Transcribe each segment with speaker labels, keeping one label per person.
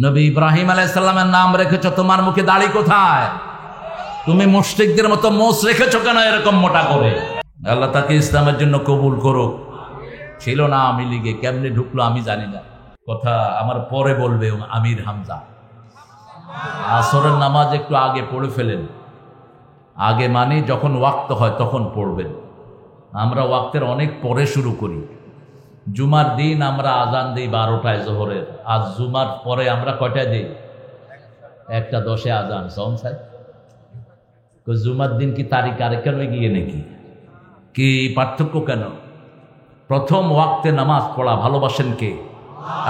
Speaker 1: নবী ইব্রাহিম আলাইহিস সালামের নাম রেখেছ, তোমার মুখে দাড়ি কোথায়? তুমি মুশরিকদের মতো মোষ রেখেছ কেন এরকম মোটা করে? আল্লাহ তাকে ইসলামের জন্য কবুল করো। ছিল না আওয়ামী লীগে, কেমনে ঢুকলো আমি জানি না, কথা আমার পরে বলবে আমির হামজা। আসরের নামাজ একটু আগে পড়ে ফেলেন, আগে মানে যখন ওয়াক্ত হয় তখন পড়বেন। আমরা ওয়াক্তের অনেক পরে শুরু করি। জুমার দিন আমরা আজান দিই 12টায় জোহরের, আজ জুমার পরে আমরা কয়টায় দিই? 1:10 আজান। সৌম সাহেব, জুমার দিন কি তারিখ আরেকেন গিয়ে নাকি? কি পার্থক্য কেন? প্রথম ওয়াক্তে নামাজ পড়া ভালোবাসেন কে?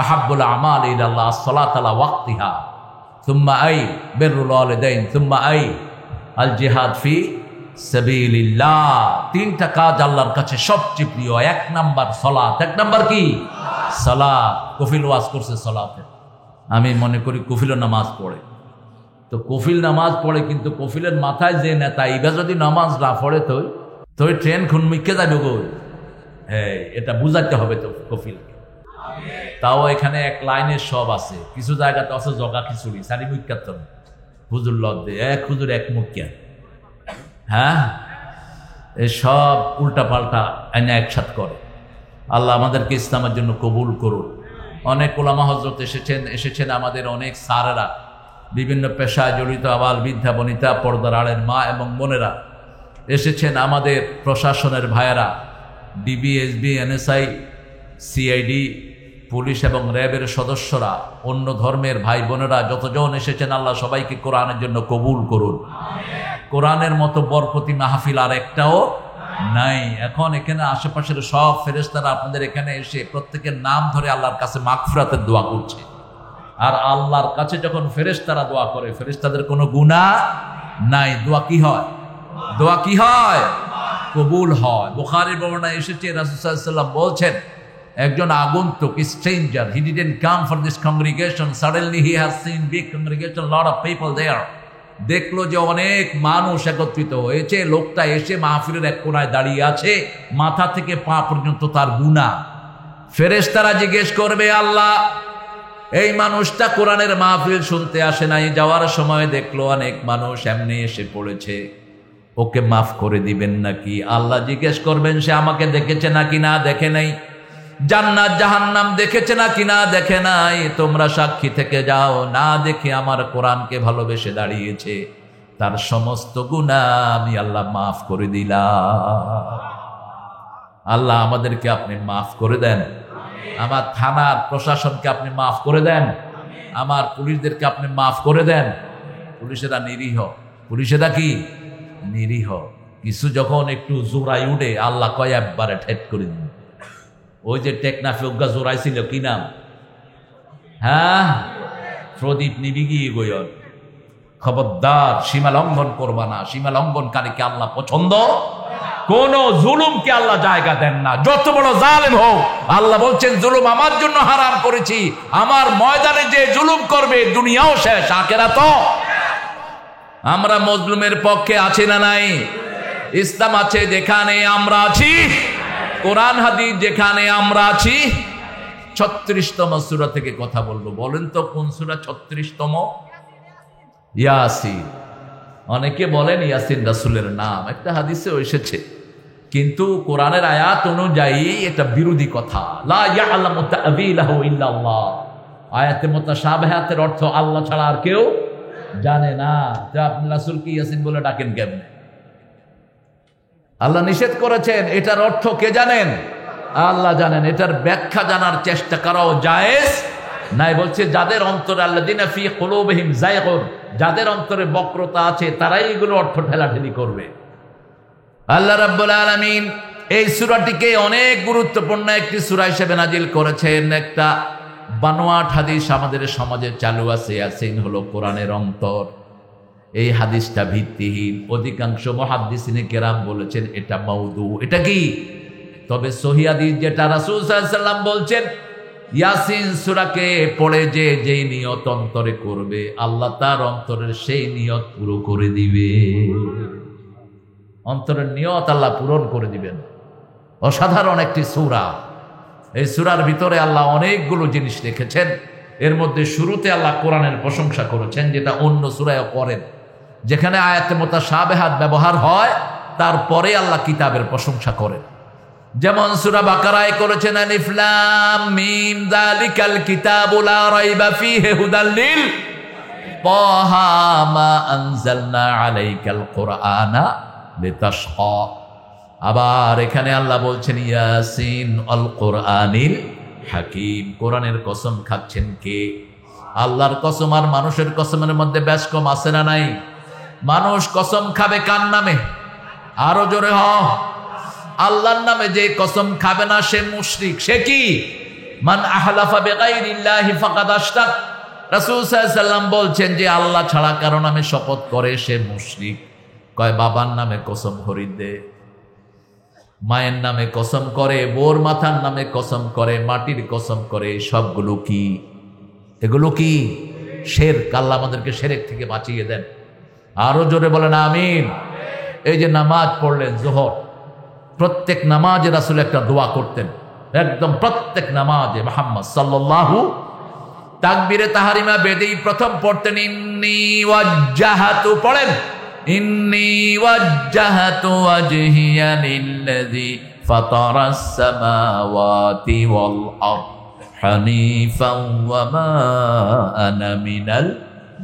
Speaker 1: আহাব্বুল আমাল ইলাল্লাহ আসসালাতু আলা ওয়াক্তিহা সুম্মা আই বিররুল ওয়ালিদাইন সুম্মা আই আল জিহাদ ফি সাবিলিল্লাহ। তিনটা কাজ আল্লাহর কাছে সবচেয়ে প্রিয়। 1 নাম্বার সালাত। 1 নাম্বার কি? সালাত। কফিল ওয়াজ করছে সালাতে। আমি মনে করি কফিলও নামাজ পড়ে। তো কফিল নামাজ পড়ে, কিন্তু কফিলের মাথায় যে নেতা ইবা যদি নামাজ না পড়ে তো ট্রেন খুন মিকে যাবে গো। হ্যাঁ, এটা বুঝাতে হবে তো কফিলকে। তাও এখানে এক লাইনের সব আছে, কিছু জায়গাতে আছে জগা খিচুড়ি সারি মুখ্যাত হুজুর লব্দে এক হুজুর এক মুখিয়া। হ্যাঁ, এই সব উল্টা পাল্টা এনে একসাথ করে। আল্লাহ আমাদেরকে ইসলামের জন্য কবুল করুন। অনেক ওলামা হযরত এসেছেন আমাদের অনেক স্যারেরা, বিভিন্ন পেশায় জড়িত আবাল বৃদ্ধা বনিতা, পর্দার আড়ের মা এবং বোনেরা এসেছেন, আমাদের প্রশাসনের ভাইয়েরা, DB, SB, NSI, CID, police এবং র্যাবের সদস্যরা, অন্য ধর্মের ভাই বোনেরা যতজন এসেছেন, আল্লাহ সবাইকে কোরআনের জন্য কবুল করুন। কোরআনের মতো বরকতি মাহফিল আর একটাও নাই। এখন এখানে আশেপাশের সব ফেরেশতারা আপনাদের এখানে এসে প্রত্যেকের নাম ধরে আল্লাহর কাছে মাগফিরাতের দোয়া করছে। আর আল্লাহর কাছে যখন ফেরেশতারা দোয়া করে, ফেরেশতাদের কোনো গুনাহ নাই। দোয়া কি হয়? দোয়া কি হয়? কবুল হয়। বুখারীর বর্ণনায় এসেছে, রাসূল সাল্লাল্লাহু আলাইহি ওয়াসাল্লাম বলছেন, একজন আগন্তুক, stranger, he didn't come for this congregation, suddenly he has seen big congregation, lot of people there. দেখলো যে অনেক মানুষ একত্রিত হয়েছে, লোকটা এসে মাহফিলের এক কোনায় দাঁড়িয়ে আছে, মাথা থেকে পা পর্যন্ত তার গুনাহ। ফেরেশতারা জিজ্ঞেস করবে, আল্লাহ এই মানুষটা কোরআনের মাহফিল শুনতে আসে নাই, যাওয়ার সময় দেখলো অনেক মানুষ এমনি এসে পড়েছে, ওকে মাফ করে দিবেন নাকি? আল্লাহ জিজ্ঞেস করবেন, সে আমাকে দেখেছে নাকি না দেখে নাই? জান্নাত জাহান্নাম দেখেছে নাকি না দেখে নাই? তোমরা সাক্ষী থেকে যাও। না দেখে আমার কোরআনকে ভালোবেসে দাঁড়িয়েছে, তার সমস্ত গুনাহ আমি আল্লাহ মাফ করে দিলাম। আল্লাহ আমাদেরকে আপনি মাফ করে দেন। আমার থানার প্রশাসনকে আপনি মাফ করে দেন। আমার পুলিশদেরকে আপনি মাফ করে দেন। পুলিশেরা নিরীহ। পুলিশেরা কি? নিরীহ। কিছু যখন একটু জোরাই উঠে, আল্লাহ কয় একবারে ঠেট করে দিন। ওই যে টেকনাফে উগা জোরাইছিল, কি নাম? হ্যাঁ, প্রদীপ নিবি গিয়ে গইল। খবরদার, সীমা লঙ্ঘন করবা না। সীমা লঙ্ঘনকারীকে আল্লাহ পছন্দ, কোন জুলুমকে আল্লাহ জায়গা দেন না, যত বড় জালেম হোক। আল্লাহ বলছেন, জুলুম আমার জন্য হারাম করেছি, আমার ময়দানে যে জুলুম করবে দুনিয়াও শেষ, আখিরাতও। আমরা মজলুমের পক্ষে আছি না নাই? ইসলাম আছে যেখানে আমরা আছি, কোরআন হাদিস যেখানে আমরা আছি। 36তম সূরা থেকে কথা বলবো। বলেন তো কোন সূরা 36তম? ইয়াসিন। অনেকে বলেন ইয়াসিন রাসূলের নাম, একটা হাদিসে এসেছে, কিন্তু কোরআনের আয়াত অনুযায়ী এটা বিরোধী কথা। লা ইয়ালামু তা'বীলাহু ইল্লাল্লাহ। আয়াতে মুতাশাবিহাতের অর্থ আল্লাহ ছাড়া আর কেউ জানে না। তা আপনি রাসূলকে ইয়াসিন বলে ডাকেন কেমনে? আল্লাহ নিষেধ করেছেন, এটার অর্থ কে জানেন? আল্লাহ জানেন। এটার ব্যাখ্যা জানার চেষ্টা করাও জায়েজ নাই। বলছে যাদের অন্তরে, আল্লাযিনা ফি কুলুবিহিম যায়গুন, যাদের অন্তরে বক্রতা আছে তারাই এগুলো অর্থ ঠেলাঠেলি করবে। আল্লাহ রাব্বুল আলামিন এই সূরাটিকে অনেক গুরুত্বপূর্ণ একটি সূরা হিসেবে নাজিল করেছেন। একটা বানোয়াট হাদিস আমাদের সমাজে চালু আছে, ইয়াসিন হলো কোরআনের অন্তর। এই হাদিসটা ভিত্তিহীন। অধিকাংশ মুহাদ্দিসিনে কেরাম বলেছেন এটা মাউদু। এটা কি? তবে সহিহ হাদিস যেটা রাসূল সাল্লাল্লাহু আলাইহি ওয়াসাল্লাম বলছেন, ইয়াসিন সূরাকে পড়ে যে যেই নিয়ত অন্তরে করবে, আল্লাহ তার অন্তরের সেই নিয়ত পুরো করে দিবে। অন্তরের নিয়ত আল্লাহ পূরণ করে দিবেন। অসাধারণ একটি সূরা। এই সূরার ভিতরে আল্লাহ অনেকগুলো জিনিস রেখেছেন। এর মধ্যে শুরুতে আল্লাহ কোরআনের প্রশংসা করেছেন, যেটা অন্য সূরায়ও করেন। যেখানে আয়াতে মুতাশাবিহাত ব্যবহার হয় তারপরে আল্লাহ কিতাবের প্রশংসা করেন। যেমন সূরা বাকারায় করেছেন আলিফ লাম মিম যালিকাল কিতাবু লা রাইবা ফীহি হুদাল লিল তাহা মা আনজালনা আলাইকাল কুরআনা লিতাশকা। আবার এখানে আল্লাহ বলছেন ইয়াসিন আল কুরআনিল হাকিম। কোরআনের কসম খাচ্ছেন কে? আল্লাহর কসম আর মানুষের কসমের মধ্যে বেশ কম আছে না নাই? মানুষ কসম খাবে কার নামে? আরো জোরে হ। আল্লাহর নামে যে কসম খাবে না সে মুশরিক। সে কি? মান আহলাফা বিগাইরিল্লাহি ফাকাদ আশরাক। রাসূল সাল্লাল্লাহু আলাইহি ওয়াসাল্লাম বলছেন যে আল্লাহ ছাড়া কারো নামে শপথ করে সে মুশরিক। কয় বাবার নামে কসম খরিদ দে, মায়ের নামে কসম করে, বোর মাথার নামে কসম করে, মাটির কসম করে, সবগুলো কি? এগুলো কি শিরক। আল্লাহ আমাদেরকে শিরক থেকে বাঁচিয়ে দেন। আরো জোরে বলেন আমিন। এই যে নামাজ পড়লেন যোহর, প্রত্যেক নামাজে রাসূল একটা দোয়া করতেন, একদম প্রত্যেক নামাজে মুহাম্মদ সাল্লাল্লাহু তাকবীরে তাহরিমা বেদেই প্রথম পড়তেন ইন্নী ওয়াজ্জাহাতু। পড়েন ইন্নী ওয়াজ্জাহাতু ওয়াজহিয়া লিল্লাযী ফাতারাস সামাওয়াতি ওয়াল আরদ হানিফাও ওয়া মা আনা মিনাল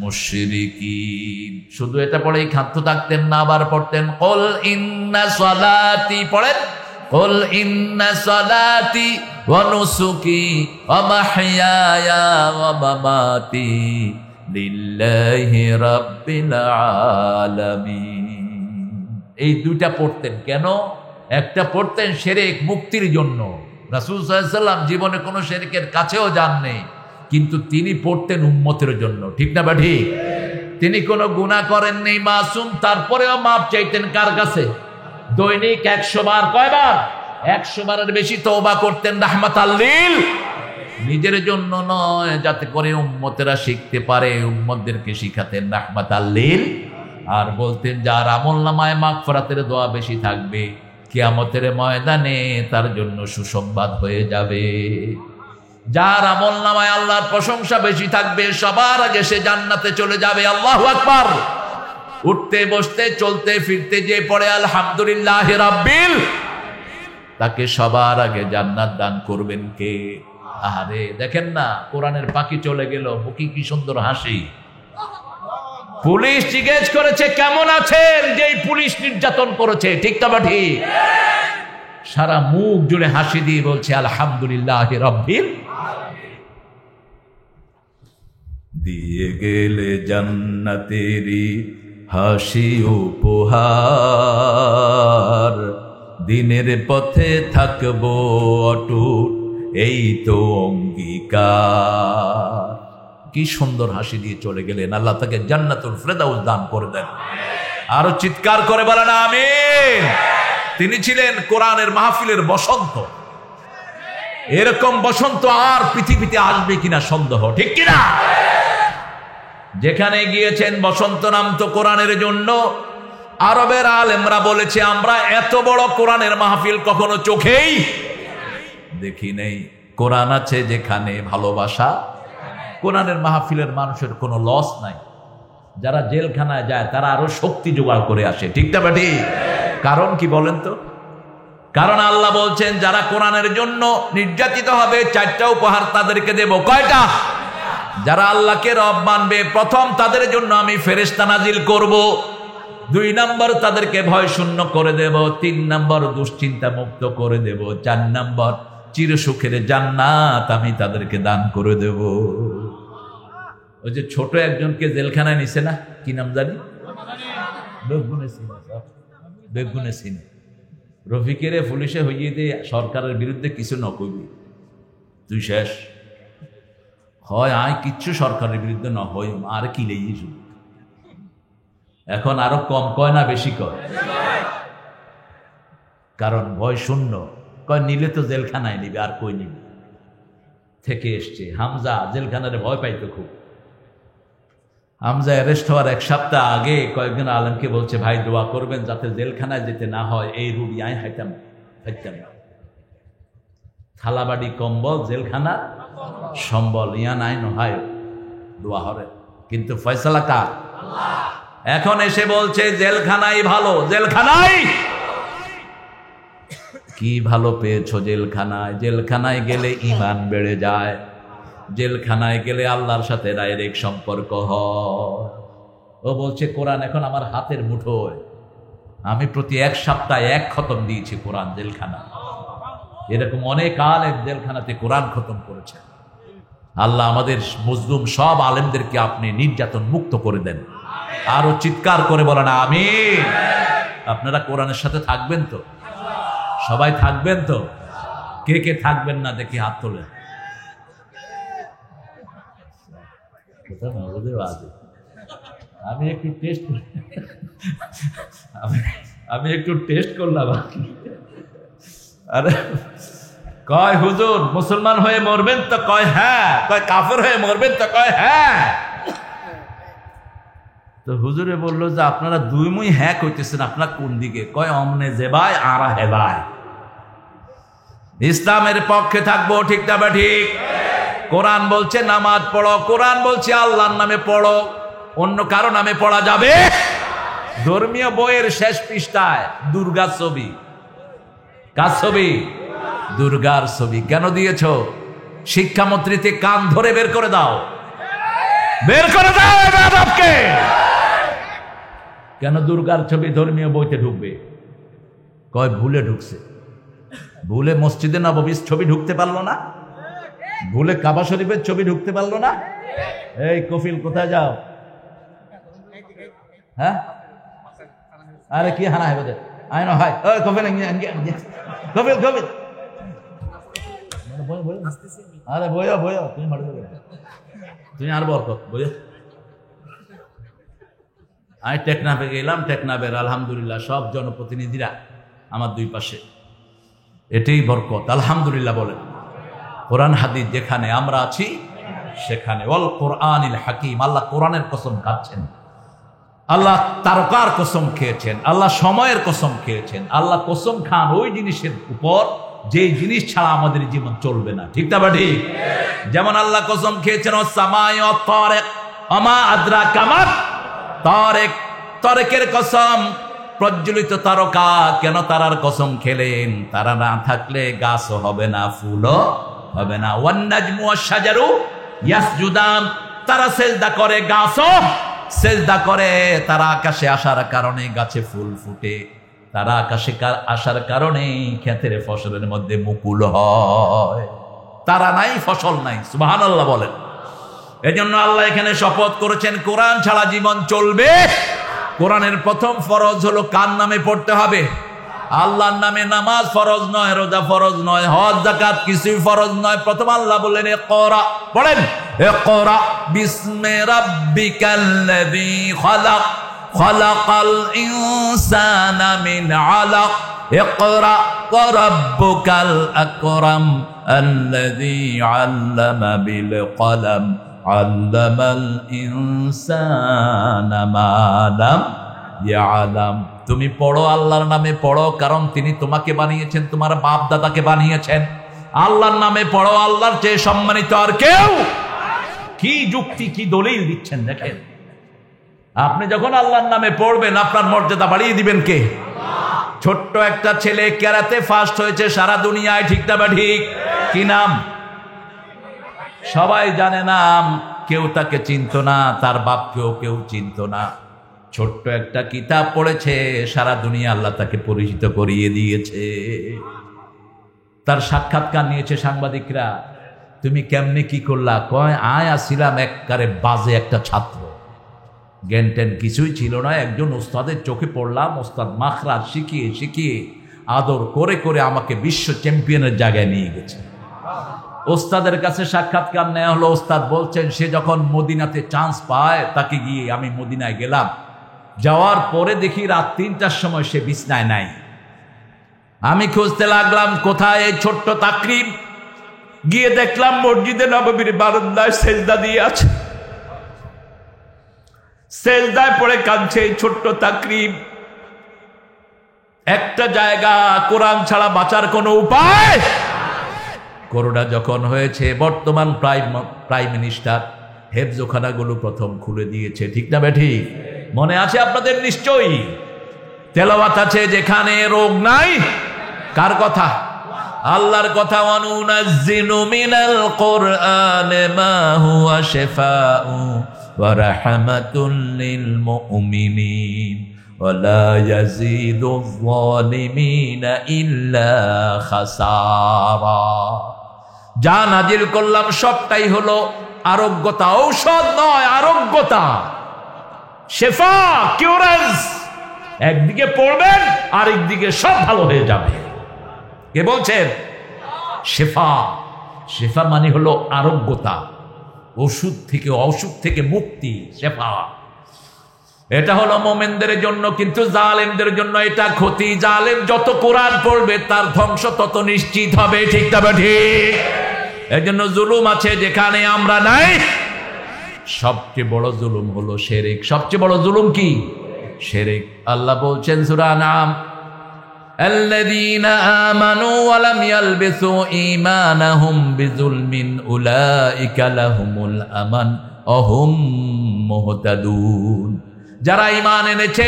Speaker 1: মুশরিকিন। শুধু এটা পড়েই ক্ষান্ত থাকতেন না, আবার পড়তেন কুল ইন্না সালাতি। পড়েন কুল ইন্না সালাতি ওয়া নুসুকি ওয়া মাহইয়ায়া ওয়া মামাতি লিল্লাহি রাব্বিল আলামিন। এই দুইটা পড়তেন কেন? একটা পড়তেন শিরক মুক্তির জন্য। রাসূল সাল্লাল্লাহু আলাইহি ওয়াসাল্লাম জীবনে কোনো শিরকের কাছেও যাননি, কিন্তু তিনি পড়তেন উম্মতের জন্য। ঠিক না বাঠি? তিনি কোনো গুনাহ করেননি, মাসুম, তারপরেও মাপ চাইতেন কার কাছে? দৈনিক 100 বার। কয়বার? 100 বারের বেশি তওবা করতেন রাহমাতাল লিল। নিজের জন্য নয়, যাতে করে উম্মতেরা শিখতে পারে, উম্মতদেরকে শিখাতেন রাহমাতাল লিল। আর বলতেন যার আমলনামায় মাগফিরাতের দোয়া বেশি থাকবে, কিয়ামতের ময়দানে তার জন্য সুসংবাদ হয়ে যাবে। যার আমলনামায় আল্লাহর প্রশংসা বেশি থাকবে, সবার আগে সে জান্নাতে চলে যাবে। আল্লাহু আকবার। উঠতে বসতে চলতে ফিরতে যে পড়ে আলহামদুলিল্লাহি রাব্বিল, তাকে সবার আগে জান্নাত দান করবেন কে? আরে দেখেন না, কোরআনের পাখি চলে গেল, মুখে কি সুন্দর হাসি। পুলিশ জিজ্ঞেস করেছে কেমন আছেন, যেই পুলিশ নির্যাতন করেছে। ঠিক না ঠিক? সারা মুখ জুড়ে হাসি দিয়ে বলছে আলহামদুলিল্লাহি রাব্বিল। দিয়ে গেলে জান্নাতেরি হাসি উপহার, দিনের পথে থাকবো অটুট এই তো অঙ্গীকার। কি সুন্দর হাসি দিয়ে চলে গেলেন। আল্লাহ তাকে জান্নাতুল ফেরদাউস দান করে দেন। আরো চিৎকার করে বলেন আমিন। তিনি ছিলেন কোরআনের মাহফিলের বসন্ত। এরকম বসন্ত আর পৃথিবীতে আসবে কিনা সন্দেহ। ঠিক কিনা? যেখানে গিয়েছেন বসন্ত নামতো কোরআনের জন্য। আরবের আলেমরা বলেছে আমরা এত বড় কোরআনের মাহফিল কখনো চোখেই দেখি নেই। কোরআন আছে যেখানে ভালোবাসা। কোরআনের মাহফিলের মানুষের কোনো লস নাই। যারা জেলখানায় যায় তারা আরো শক্তি জোগাড় করে আসে। ঠিক না বেটি? কারণ কি বলেন তো? কারণ আল্লাহ বলছেন যারা কোরআনের জন্য নির্যাতিত হবে, 4টা উপহার তাদেরকে দেব। কয়টা? যারা আল্লাহকে রব মানবে, প্রথম তাদের জন্য আমি ফেরেশতা নাজিল করব। 2 নম্বর তাদেরকে ভয় শূন্য করে দেব। 3 নম্বর দুশ্চিন্তা মুক্ত করে দেব। 4 নম্বর চিরসুখের জান্নাত আমি তাদেরকে দান করে দেব। ওই যে ছোট একজনকে জেলখানায় নিছে না, কি নাম জানি? বেগুনে সিনে। রফিকেরে পুলিশে হইয়ে দিয়ে সরকারের বিরুদ্ধে কিছু নকবি, তুই শেষ হয়। আয় কিচ্ছু সরকারের বিরুদ্ধে ন হই, আর কি লেগিস। এখন আরো কম কয় না বেশি কয়? কারণ ভয় শূন্য। কয় নিলে তো জেলখানায় নিবে, আর কই নিবে। থেকে এসছে হামজা জেলখানারে ভয় পাইতো খুব। হামজা অ্যারেস্ট হওয়ার 1 সপ্তাহ আগে কয়েকজন আলেমকে বলছে ভাই দোয়া করবেন যাতে জেলখানায় যেতে না হয়। এই রুগী আয় হাইতাম না। থালাবাড়ি কম্বল জেলখানা সম্বল ইয়া নাই নহায় দোয়া হরে, কিন্তু ফয়সালা কার? এখন এসে বলছে জেলখানাই ভালো। জেলখানায় কি ভালো পেয়েছো? জেলখানায়, জেলখানায় গেলে ঈমান বেড়ে যায়, জেলখানায় গেলে আল্লাহর সাথে ডাইরেক্ট সম্পর্ক হয়। ও বলছে কোরআন এখন আমার হাতের মুঠোয়, আমি প্রতি এক সপ্তাহে এক খতম দিয়েছি কোরআন জেলখানা। এরকম অনেক আলেম জেলখানাতে কোরআন খতম করেছেন। আল্লাহ আমাদের মজলুম সব আলেমদেরকে আপনি নির্যাতন মুক্ত করে দেন। আরো চিৎকার করে বলেন আমিন। আপনারা কোরআনের সাথে থাকবেন তো? সবাই থাকবেন তো? কে কে থাকবেন না দেখি হাত তোলেন। আমি একটু টেস্ট করলাম। আরে কয় হুজুর মুসলমান হয়ে মরবেন তো? কয় হ্যাঁ। কয় কাফের হয়ে মরবেন তো? কয় হ্যাঁ। তো হুজুরে বললো যে আপনারা দুই মুই হ্যাঁ কইতেছেন, আপনার কোন দিকে? কয় অমনে যেবাই আরা হেবাই। ইসলামের পক্ষে থাকবো, ঠিক না বা ঠিক? কোরআন বলছে নামাজ পড়ো, কোরআন বলছে আল্লাহর নামে পড়ো, অন্য কারো নামে পড়া যাবে? ধর্মীয় বইয়ের শেষ পৃষ্ঠায় দুর্গার ছবি। কার ছবি? দুর্গার ছবি। কেন দিয়েছো? শিক্ষামন্ত্রীতে কান ধরে বের করে দাও, বের করে দাও বেয়াদবকে। কেন দুর্গার ছবি ধর্মীয় বইতে ঢুকবে? কয় ভুলে ঢুকছে। ভুলে মসজিদে নববীর ছবি ঢুকতে পারলো না, ভুলে কাবা শরীফের ছবি ঢুকতে পারলো না। এই কফিল কোথায় যাও? হ্যাঁ আরে কি হানা হবে আই না হয়। ওই কফিল কফিল কফিল আরে বইও বইও, তুমি মারবে, তুমি আর বরকত বইও। আমি টেকনাফে গেলাম, টেকনাফের আলহামদুলিল্লাহ সব জনপ্রতিনিধিরা আমার দুই পাশে, এটাই বরকত। আলহামদুলিল্লাহ বলেন। কোরআন হাদিস যেখানে আমরা আছি সেখানে ওয়াল কোরআনিল হাকিম, আল্লাহ কোরআনের কসম খাচ্ছেন, আল্লাহ তারকার কসম খেয়েছেন, আল্লাহ সময়ের কসম খেয়েছেন। আল্লাহ কসম খান ওই জিনিসের উপর যে জিনিস ছাড়া আমাদের জীবন চলবে না, ঠিক না ঠিক? যেমন আল্লাহ কসম খেয়েছেন ওয়াস-সামাই ওয়াত-তারিক ওমা আদরাকা মাত তারিক, তারিকের কসম, প্রজ্বলিত তারকা। কেন তারার কসম খেলেন? তারা না থাকলে গাছও হবে না, ফুলও হবে না। ওয়ান নাজমু ওয়াশ-শাজারু ইয়াসজুদান, তারা সেজদা করে, গাছও সেজদা করে। তারা আকাশে আসার কারণে গাছে ফুল ফুটে, তারা আকাশে আসার কারণে ক্ষেতের ফসলের মধ্যে মুকুল হয়। তারা নাই, ফসল নাই। সুবহানাল্লাহ বলেন। এজন্য আল্লাহ এখানে শপথ করেছেন কোরআন ছাড়া জীবন চলবে। কোরআনের প্রথম ফরজ হলো কার নামে পড়তে হবে? আল্লাহর নামে। নামাজ ফরজ নয়, রোজা ফরজ নয়, হজ যাকাত কিছুই ফরজ নয়। প্রথম আল্লাহ বললেন ইকরা, পড়েন ইকরা বিসমি রাব্বিকাল্লাযী খালাক খালাকাল ইনসানা মিন আলাক ইকরা ওয়া রাব্বুকাল আকরাম আল্লাযী আল্লামা বিল কলম আল্লামাল ইনসানা মা লাম ইয়ালাম। তুমি পড়ো, আল্লাহর নামে পড়ো, কারণ তিনি তোমাকে বানিয়েছেন, তোমার বাপ দাদাকে বানিয়েছেন। আল্লাহর নামে পড়ো, আল্লাহর চেয়ে সম্মানিত আর কেউ। কি যুক্তি, কি দলিল দিচ্ছেন দেখেন। আপনি যখন আল্লাহর নামে পড়বেন আপনার মর্যাদা বাড়িয়ে দিবেন কে? ছোট্ট একটা ছেলে ক্যারাতে ফার্স্ট হয়েছে সারা দুনিয়ায়, ঠিক না বা ঠিক? কি নাম? সবাই জানে নাম, কেউ তাকে চিনত না, তার বাপকেও কেউ চিনত না। ছোট্ট একটা কিতাব পড়েছে, সারা দুনিয়া আল্লাহ তাকে পরিচিত করিয়ে দিয়েছে। তার সাক্ষাৎকার নিয়েছে সাংবাদিকরা। তুমি কেমনে কি করলা? কয় আয় আসছিলাম একবারে বাজে একটা ছাত্র, জ্ঞান ট্যান কিছুই ছিল না, একজন ওস্তাদের চোখে পড়লাম। ওস্তাদ মাখরাজ শিখিয়ে শিখিয়ে আদর করে করে আমাকে বিশ্ব চ্যাম্পিয়নের জায়গায় নিয়ে গেছে। ওস্তাদের কাছে সাক্ষাৎকার নেওয়া হলো। ওস্তাদ বলছেন সে যখন মদিনাতে চান্স পায় তাকে গিয়ে আমি মদিনায় গেলাম, যাওয়ার পরে দেখি রাত ৩টার সময় সে বিছনায় নাই। আমি খুঁজতে লাগলাম কোথায় এই ছোট্ট তাকরিব, গিয়ে দেখলাম মসজিদে নববীর বারান্দায় সেজদা দিয়ে আছে, সেজদায় পড়ে কাঁদছে এই ছোট্ট তাকরিব। একটা জায়গা, কোরআন ছাড়া বাঁচার কোনো উপায় করোনা যখন হয়েছে বর্তমান প্রাইম মিনিস্টার হেফজোখানাগুলো প্রথম খুলে দিয়েছে, ঠিক না বেঠিক? মনে আছে আপনাদের নিশ্চয়ই, তেলাওয়াত আছে যেখানে রোগ নাই। কার কথা? আল্লাহর কথা। ওয়ানুনাজ্জিলু মিনাল কুরআনি মা হুয়া শিফাউ ওয়া রাহমাতুল লিল মুমিনিন ওয়া লা ইয়াজিদুয যালিমিনা ইল্লা খাসারা। যা নাজিল করলাম সবটাই হলো আরোগ্যতা, ঔষধ নয়, আরোগ্যতা, শেফা, কিউরেন্স। একদিকে পড়বেন আরেকদিকে সব ভালো হয়ে যাবে। কে বলছেন? শেফা। শেফা মানে হলো আরোগ্যতা, ওষুধ থেকে, অসুখ থেকে মুক্তি, শেফা। এটা হলো মোমেনদের জন্য, কিন্তু জালেমদের জন্য এটা ক্ষতি। জালেম যত কোরআন পড়বে তার ধ্বংস তত নিশ্চিত হবে, ঠিক তবে ঠিক। এর জন্য জুলুম আছে যেখানে আমরা নাই। সবচেয়ে বড় জুলুম হলো শিরক। সবচেয়ে বড় জুলুম কি? শিরক। আল্লাহ বলছেন সূরা নাম, আল্লাযীনা আমানু ওয়া লাম ইয়ালবিসু ঈমানাহুম বিযুলমিন উলাইকা লাহুমুল আমান ওয়া হুম মুহতাদুন। যারা ঈমান এনেছে,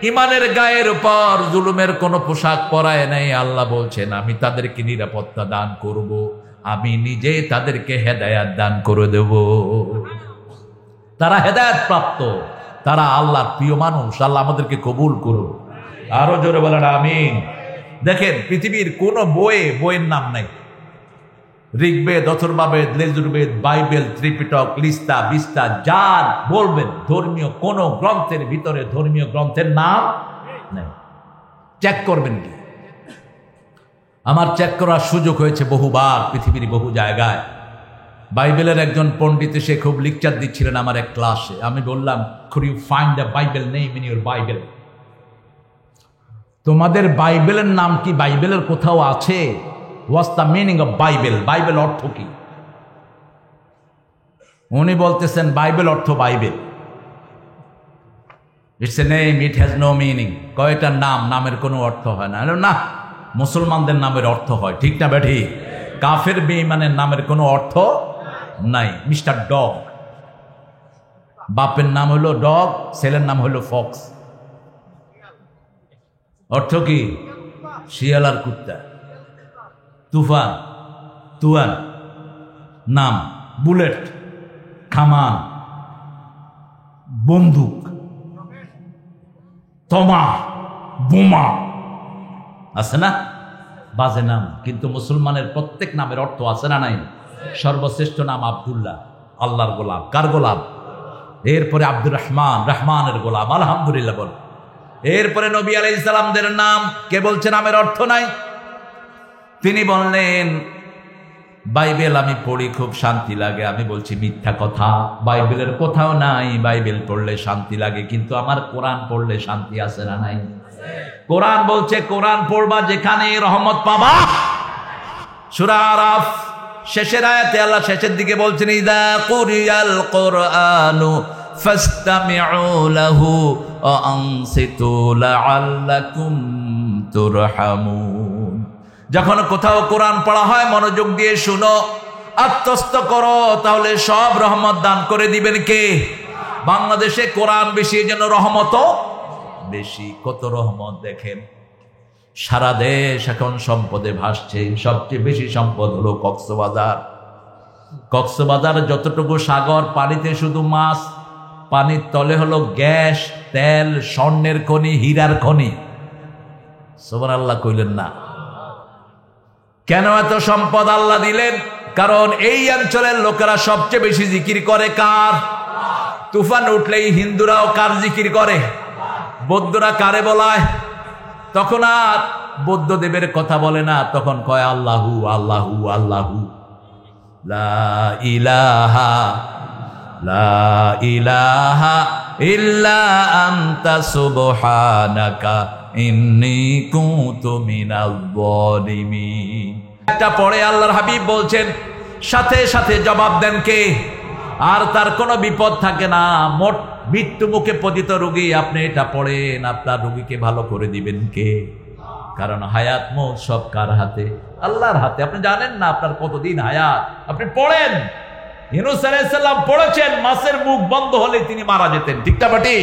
Speaker 1: ঈমানের গায়ের উপর জুলুমের কোনো পোশাক পরায় নাই, আল্লাহ বলছেন আমি তাদেরকে নিরাপত্তা দান করব, আমি নিজে তাদেরকে হেদায়েত দান করে দেব। তারা হেদায়েত প্রাপ্ত, তারা আল্লাহর প্রিয় মানুষ। আল্লাহ আমাদেরকে কবুল করুন। আরো জোরে বলেন আমিন। দেখেন পৃথিবীর কোন বইয়ের নাম নাই। ঋগ্বেদ, অথর্ববেদ, লেজুরবেদ, বাইবেল, ত্রিপিটক, লিস্তা, বিস্তা, যা বলবেন ধর্মীয় কোন গ্রন্থের ভিতরে ধর্মীয় গ্রন্থের নাম নেই। চেক করবেন কি? আমার চেক করার সুযোগ হয়েছে বহুবার, পৃথিবীর বহু জায়গায়। বাইবেলের একজন পণ্ডিত সে খুব লেকচার দিচ্ছিলেন আমার এক ক্লাসে। আমি বললাম, could you find the Bible name in your Bible? তোমাদের বাইবেলের নাম কি বাইবেলের কোথাও আছে? What's the meaning of Bible? Bible অর্থ কি? উনি বলতেছেন বাইবেল অর্থ Bible. It's a name, it has no meaning. কয়টা নাম, নামের কোনো অর্থ হয় না। না, মুসলমানদের নামের অর্থ হয়, ঠিক না বেঠি? কাফের বেঈমানের নামের কোনো অর্থ নাই। মিস্টার ডগ, বাপের নাম হলো ডগ, ছেলের নাম হলো ফক্স। অর্থ কি? শিয়াল আর কুত্তা। তুফান, তুয়ান নাম, বুলেট, কামান, বন্দুক, তমা, বোমা, আছে না? বাজে নাম, কিন্তু মুসলমানের প্রত্যেক নামের অর্থ আছে না নাই? সর্বশ্রেষ্ঠ নাম আব্দুল্লাহ, আল্লাহর গোলাম। কার গোলাম? এরপরে আব্দুর রহমান, রহমানের গোলাম, আলহামদুলিল্লাহ বল। এরপরে নবী আলাইহিস সালামদের নাম কে বলছে নামের অর্থ নাই? তিনি বললেন বাইবেল আমি পড়ি, খুব শান্তি লাগে। আমি বলছি মিথ্যা কথা, বাইবেলের কোথাও নাই বাইবেল পড়লে শান্তি লাগে, কিন্তু আমার কোরআন পড়লে শান্তি আছে না নাই? কোরআন বলছে কোরআন পড়বা যেখানে রহমত পাবা। সূরা আরাফ শেষের আয়াতে আল্লাহ শেষের দিকে বলছেন, ইযা কুরিয়াল কুরআনু ফাসতামিউ লাহু ওয়া আনসিতু লাআল্লাকুম তুরহামুন। যখন কোথাও কোরআন পড়া হয় মনোযোগ দিয়ে শুনো, আত্মস্থ করো, তাহলে সব রহমত দান করে দিবেন কে? বাংলাদেশে কোরআন বেশি, যেন রহমতও বেশি। কত রহমত দেখেন, সারা দেশ এখন সম্পদে ভাসছে। সবচেয়ে বেশি সম্পদ হলো কক্সবাজার। কক্সবাজার যতটুকু সাগর, পানিতে শুধু মাছ, পানির তলে হলো গ্যাস, তেল, স্বর্ণের খনি, হীরার খনি। সুবহানাল্লাহ কইলেন না? কেন এত সম্পদ আল্লাহ দিলেন? কারণ এই অঞ্চলের লোকেরা সবচেয়ে বেশি জিকির করে কার? তুফান উঠলেই হিন্দুরাও কার জিকির করে? বৌদ্ধরা কারে বলায়? তখন আর বৌদ্ধ দেবের কথা বলে না, তখন কয় আল্লাহু আল্লাহু আল্লাহু, লা ইলাহা লা ইলাহা ইল্লা আনতা সুবহানাকা ইন্নী কুনতু মিনাল যালিমিন। একটা পড়ে আল্লাহর হাবিব বলছেন, সাথে সাথে জবাব দেন কে? আর তার কোনো বিপদ থাকে না। মোট মৃত্যু মুখে পতিত রোগী, আপনি এটা পড়েন, আপনার রোগীকে ভালো করে দিবেন কে? কারণ হায়াত মৌত সব কার হাতে? আল্লাহর হাতে। আপনি জানেন না আপনার কতদিন হায়াত। আপনি পড়েন, ইউনূস আলাইহিস সালাম পড়েছেন মাছের মুখ বন্ধ হলে তিনি মারা যেতেন, ঠিক না বাটি?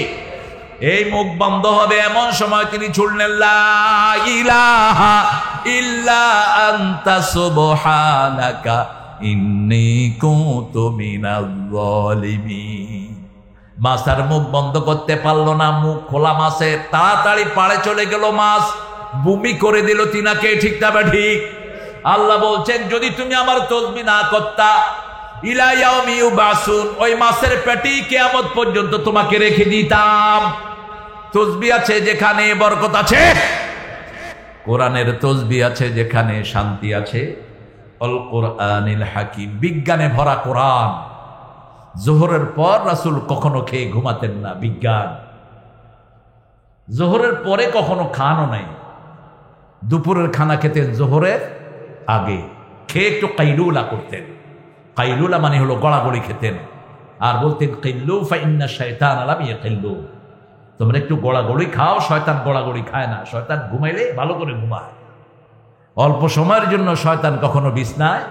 Speaker 1: এই মুখ বন্ধ হবে এমন সময় তিনি ছুড়লেন লা ইলাহা ইল্লা আনতা সুবহানাকা ইন্নী কুনতু মিনাজ জালিমিন। মাছের মুখ বন্ধ করতে পারলো না, মুখ খোলা মাছের, তাড়াতাড়ি পাড়ে চলে গেল মাছ, বমি করে দিল তিনাকে, ঠিক না ঠিক? আল্লাহ বলছেন যদি তুমি আমার তাসবিহ না করতা ইলা ইয়াউমি ইউবাসুন, ওই মাছের পেটি কিয়ামত পর্যন্ত তোমাকে রেখে দিতাম। তাসবিহ আছে যেখানে বরকত আছে, কোরআনের তাসবিহ আছে যেখানে শান্তি আছে। আল কোরআনিল হাকিম, বিজ্ঞানে ভরা কোরআন। জোহরের পর রাসূল কখনো খেয়ে ঘুমাতেন না, বিজ্ঞান। জোহরের পরে কখনো খানও নাই, দুপুরের খানা খেতেন জোহরের আগে, খেয়ে একটু কাইলুলা করতেন। কাইলুলা মানে হলো গড়াগড়ি খেতেন, আর বলতেন কিল্লু ফাইন্না শাইতান লাম ইয়াকিল্লু, তোমরা একটু গড়াগড়ি খাও, শয়তান গড়াগড়ি খায় না, শয়তান ঘুমাইলে ভালো করে ঘুমায়। অল্প সময়ের জন্য শয়তান কখনো বিছনায়